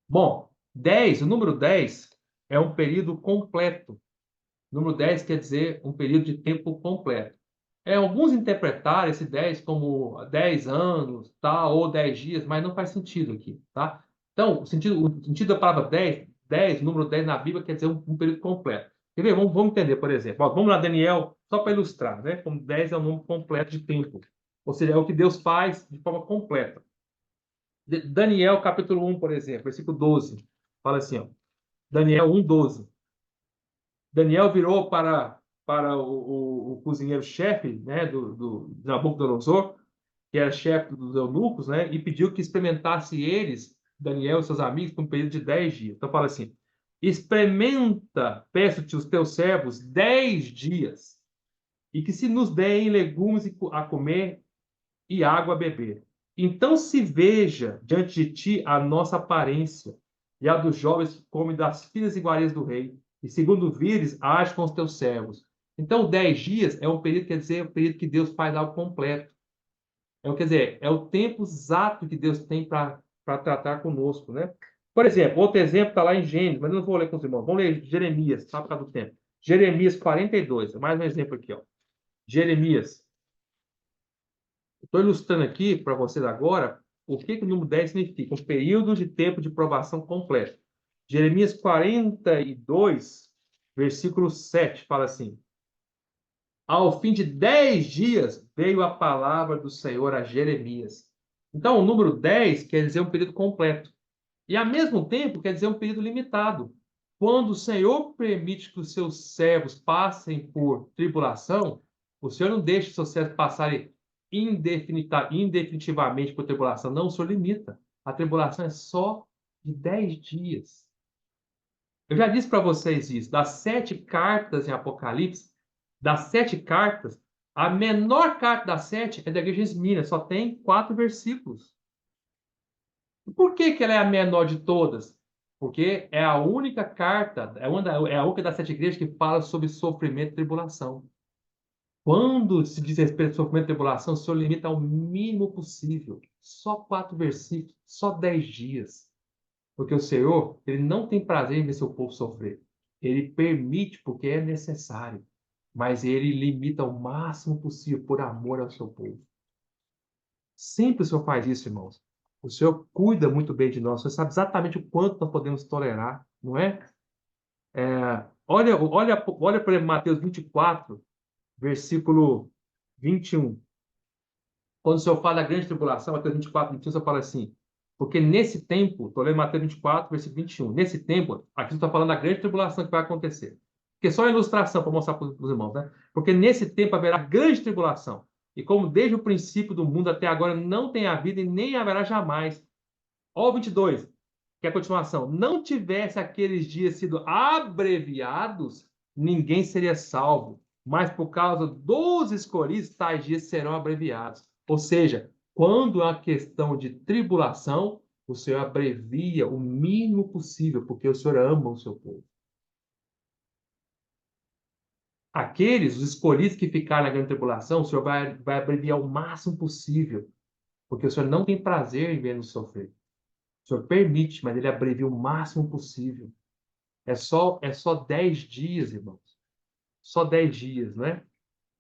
Bom, 10, o número 10 é um período completo. O número 10 quer dizer um período de tempo completo. Alguns interpretaram esse 10 como 10 anos, tá? Ou 10 dias, mas não faz sentido aqui, tá? Então, o sentido da palavra 10, o número 10 na Bíblia quer dizer um período completo. Quer ver? Vamos entender, por exemplo. Ó, vamos lá, Daniel, só para ilustrar, né? Como 10 é um número completo de tempo. Ou seja, é o que Deus faz de forma completa. Daniel, capítulo 1, por exemplo, versículo 12. Fala assim, ó. Daniel 1, 12. Daniel virou para o cozinheiro-chefe, né, do Nabucodonosor, que era chefe dos eunucos, né, e pediu que experimentasse eles, Daniel e seus amigos, por um período de 10 dias. Então fala assim: experimenta, peço-te, os teus servos 10 dias, e que se nos deem legumes a comer e água a beber. Então se veja diante de ti a nossa aparência e a dos jovens que comem das filhas iguarias do rei, e segundo vires, age com os teus servos. Então, 10 dias é um período, quer dizer, é um período que Deus faz algo completo. Quer dizer, é o tempo exato que Deus tem para tratar conosco, né? Por exemplo, outro exemplo está lá em Gênesis, mas eu não vou ler com os irmãos. Vamos ler Jeremias, só por causa do tempo. Jeremias 42, mais um exemplo aqui, ó. Jeremias. Estou ilustrando aqui para vocês agora o que o número 10 significa. Um período de tempo de provação completo. Jeremias 42, versículo 7, fala assim: ao fim de 10 dias veio a palavra do Senhor a Jeremias. Então, o número 10 quer dizer um período completo. E, ao mesmo tempo, quer dizer um período limitado. Quando o Senhor permite que os seus servos passem por tribulação, o Senhor não deixa os seus servos passarem indefinitivamente por tribulação. Não, o Senhor limita. A tribulação é só de 10 dias. Eu já disse para vocês isso. Das 7 cartas em Apocalipse, das 7 cartas, a menor carta das 7 é da igreja de Esmirna, só tem 4 versículos. Por que ela é a menor de todas? Porque é a única carta, é a única das 7 igrejas que fala sobre sofrimento e tribulação. Quando se diz respeito a sofrimento e tribulação, o Senhor limita ao mínimo possível. Só 4 versículos, só 10 dias. Porque o Senhor, ele não tem prazer em ver seu povo sofrer. Ele permite porque é necessário. Mas ele limita ao máximo possível por amor ao seu povo. Sempre o Senhor faz isso, irmãos. O Senhor cuida muito bem de nós. O Senhor sabe exatamente o quanto nós podemos tolerar, não é? Olha, por exemplo, Mateus 24, versículo 21. Quando o Senhor fala da grande tribulação, Mateus 24, 21, o Senhor fala assim: porque nesse tempo, estou lendo Mateus 24, versículo 21, nesse tempo, aqui está falando da grande tribulação que vai acontecer. Porque só a ilustração para mostrar para os irmãos, né? Porque nesse tempo haverá grande tribulação. E como desde o princípio do mundo até agora não tem havido e nem haverá jamais. Ó, o 22, que é a continuação. Não tivesse aqueles dias sido abreviados, ninguém seria salvo. Mas por causa dos escolhidos, tais dias serão abreviados. Ou seja, quando é uma questão de tribulação, o Senhor abrevia o mínimo possível, porque o Senhor ama o seu povo. Aqueles, os escolhidos que ficaram na grande tribulação, o Senhor vai abreviar o máximo possível, porque o Senhor não tem prazer em ver-nos sofrer. O Senhor permite, mas ele abrevia o máximo possível. É só 10 dias, irmãos. Só 10 dias, não é?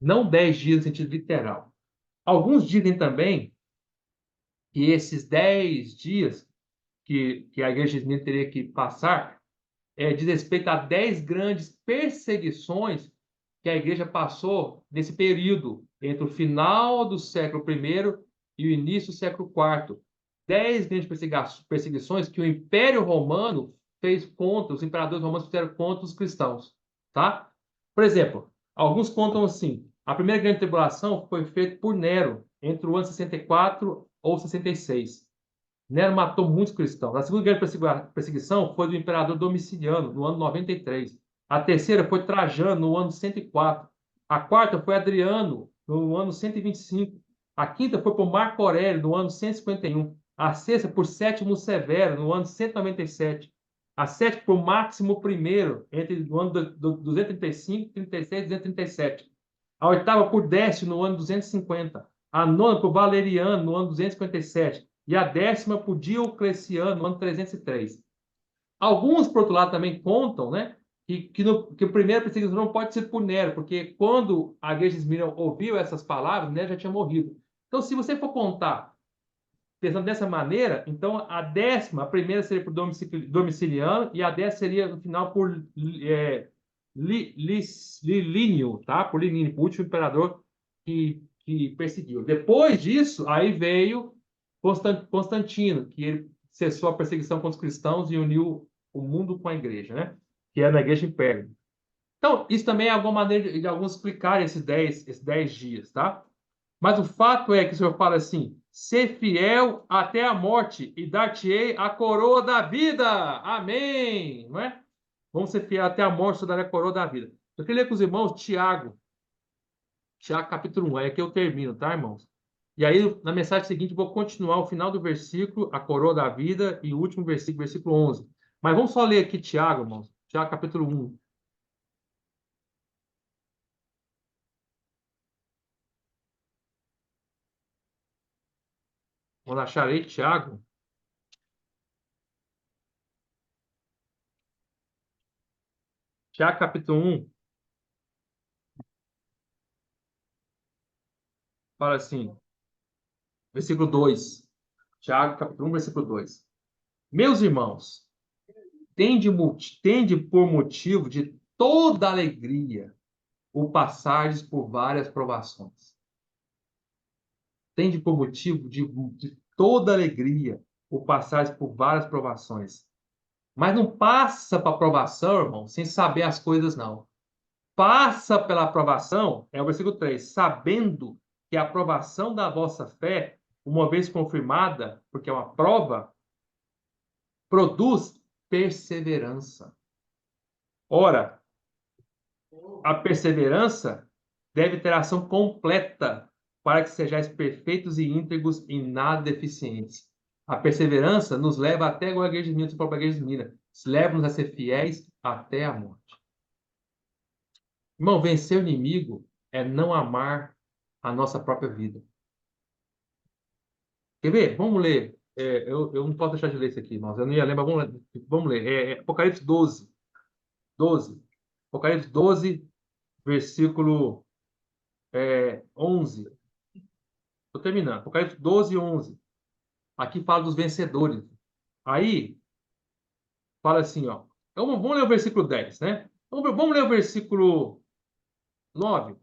Não 10 dias no sentido literal. Alguns dizem também que esses 10 dias que a igreja de Esmirna teria que passar diz respeito a 10 grandes perseguições que a igreja passou nesse período entre o final do século I e o início do século IV. 10 grandes perseguições que o Império Romano fez contra, os imperadores romanos fizeram contra os cristãos, tá? Por exemplo, alguns contam assim, a primeira grande tribulação foi feita por Nero, entre o ano 64 ou 66. Nero matou muitos cristãos. A segunda grande perseguição foi do imperador Domiciano, no ano 93. A terceira foi Trajano, no ano 104. A quarta foi Adriano, no ano 125. A quinta foi por Marco Aurélio, no ano 151. A sexta por Sétimo Severo, no ano 197. A sétima por Máximo I, entre o ano 235, 36 e 237. A oitava por Décio, no ano 250. A nona por Valeriano, no ano 257. E a décima por Diocleciano, no ano 303. Alguns, por outro lado, também contam, né, que o primeiro perseguição não pode ser por Nero, porque quando a igreja de Esmirna ouviu essas palavras, Nero já tinha morrido. Então, se você for contar, pensando dessa maneira, então a primeira seria por Domiciliano, e a décima seria, no final, por Lilínio, tá? Por Lilínio, o último imperador que perseguiu. Depois disso, aí veio Constantino, que ele cessou a perseguição contra os cristãos e uniu o mundo com a igreja, né? Que era a igreja império. Então, isso também é alguma maneira de alguns explicar esses 10 dias, tá? Mas o fato é que o Senhor fala assim: ser fiel até a morte e dar-te-ei a coroa da vida. Amém. Não é? Vamos ser fiel até a morte e dar a coroa da vida. Eu queria ler com os irmãos Tiago. Tiago capítulo 1. Aí aqui eu termino, tá, irmãos? E aí, na mensagem seguinte, vou continuar o final do versículo, a coroa da vida, e o último versículo, versículo 11. Mas vamos só ler aqui Tiago, irmãos. Tiago capítulo 1. Vamos achar aí, Tiago. Tiago capítulo 1. Fala assim, versículo 2. Tiago capítulo 1, versículo 2. Meus irmãos, tende por motivo de toda alegria o passardes por várias provações. Tende por motivo de toda alegria o passardes por várias provações. Mas não passa para a provação, irmão, sem saber as coisas, não. Passa pela aprovação, é o versículo 3, sabendo que a aprovação da vossa fé, uma vez confirmada, porque é uma prova, produz perseverança. Ora, a perseverança deve ter ação completa para que sejais perfeitos e íntegros e nada deficientes. A perseverança nos leva até a igreja de Minas, a própria igreja de Minas. Leva-nos a ser fiéis até a morte. Irmão, vencer o inimigo é não amar a nossa própria vida. Quer ver? Vamos ler. Eu não posso deixar de ler isso aqui, irmãos. Eu não ia ler, mas vamos ler. Apocalipse 12. 12. Apocalipse 12, versículo 11. Estou terminando. Apocalipse 12, 11. Aqui fala dos vencedores. Aí, fala assim, ó. Vamos ler o versículo 10, né? Vamos ler o versículo 9.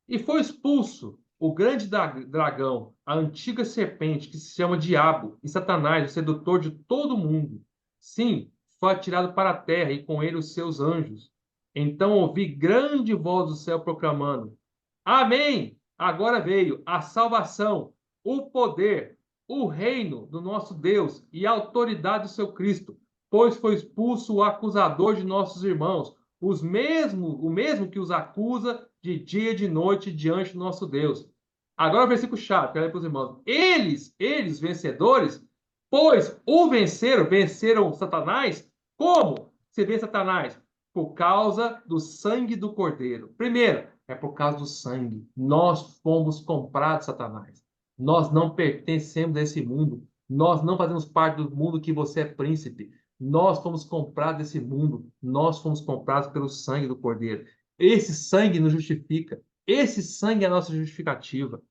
E foi expulso o grande dragão, a antiga serpente, que se chama Diabo e Satanás, o sedutor de todo mundo. Sim, foi atirado para a terra e com ele os seus anjos. Então ouvi grande voz do céu proclamando: Amém! Agora veio a salvação, o poder, o reino do nosso Deus e a autoridade do seu Cristo, pois foi expulso o acusador de nossos irmãos, o mesmo que os acusa de dia e de noite diante do nosso Deus. Agora o versículo chato, quero ler para os irmãos. Eles, vencedores, pois o venceram Satanás. Como se vê Satanás? Por causa do sangue do Cordeiro. Primeiro, é por causa do sangue. Nós fomos comprados, Satanás. Nós não pertencemos a esse mundo. Nós não fazemos parte do mundo que você é príncipe. Nós fomos comprados desse mundo. Nós fomos comprados pelo sangue do Cordeiro. Esse sangue nos justifica. Esse sangue é a nossa justificativa.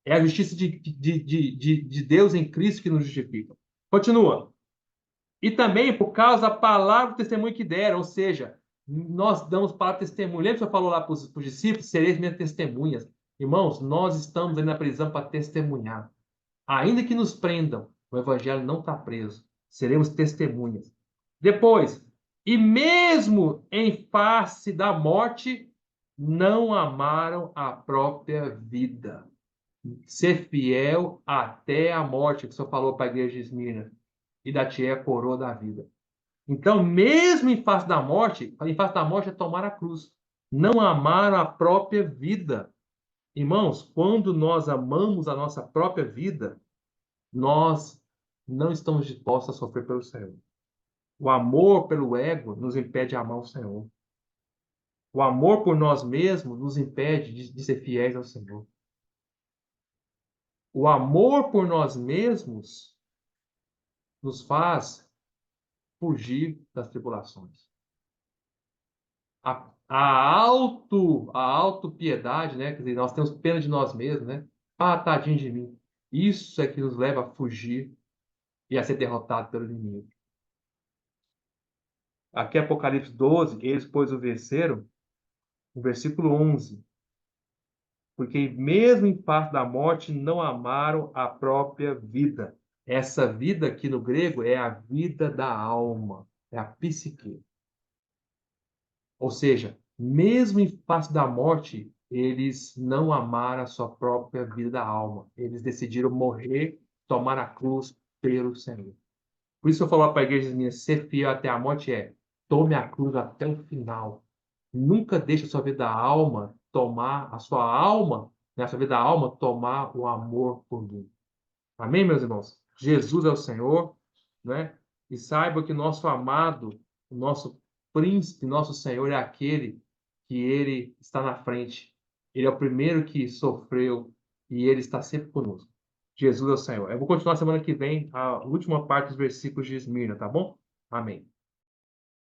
É a justiça de Deus em Cristo que nos justifica. Continua. E também por causa da palavra do testemunho que deram, ou seja, Nós damos para testemunho. Lembra que o Senhor falou lá para os discípulos? Sereis minhas testemunhas. Irmãos, nós estamos ali na prisão para testemunhar. Ainda que nos prendam, o evangelho não está preso. Seremos testemunhas. Depois, e mesmo em face da morte, não amaram a própria vida. Ser fiel até a morte, que o Senhor falou para a igreja de Esmirna. E dar-te a coroa da vida. Então, mesmo em face da morte é tomar a cruz. Não amaram a própria vida. Irmãos, quando nós amamos a nossa própria vida, nós não estamos dispostos a sofrer pelo Senhor. O amor pelo ego nos impede de amar o Senhor. O amor por nós mesmos nos impede de ser fiéis ao Senhor. O amor por nós mesmos nos faz fugir das tribulações. A autopiedade, né? Quer dizer, nós temos pena de nós mesmos, né? Ah, tadinho de mim. Isso é que nos leva a fugir e a ser derrotado pelo inimigo. Aqui, Apocalipse 12, eles, pois, o venceram, no versículo 11. Porque mesmo em face da morte, não amaram a própria vida. Essa vida aqui no grego é a vida da alma, é a psique. Ou seja, mesmo em face da morte, eles não amaram a sua própria vida da alma. Eles decidiram morrer, tomar a cruz pelo Senhor. Por isso eu falo para a igreja minha, ser fiel até a morte tome a cruz até o final. Nunca deixe a sua vida da alma tomar, a sua alma, né, a sua vida da alma tomar o amor por mim. Amém, meus irmãos? Jesus é o Senhor, né? E saiba que nosso amado, o nosso príncipe, nosso Senhor é aquele que ele está na frente. Ele é o primeiro que sofreu e ele está sempre conosco. Jesus é o Senhor. Eu vou continuar semana que vem a última parte dos versículos de Esmirna, tá bom? Amém.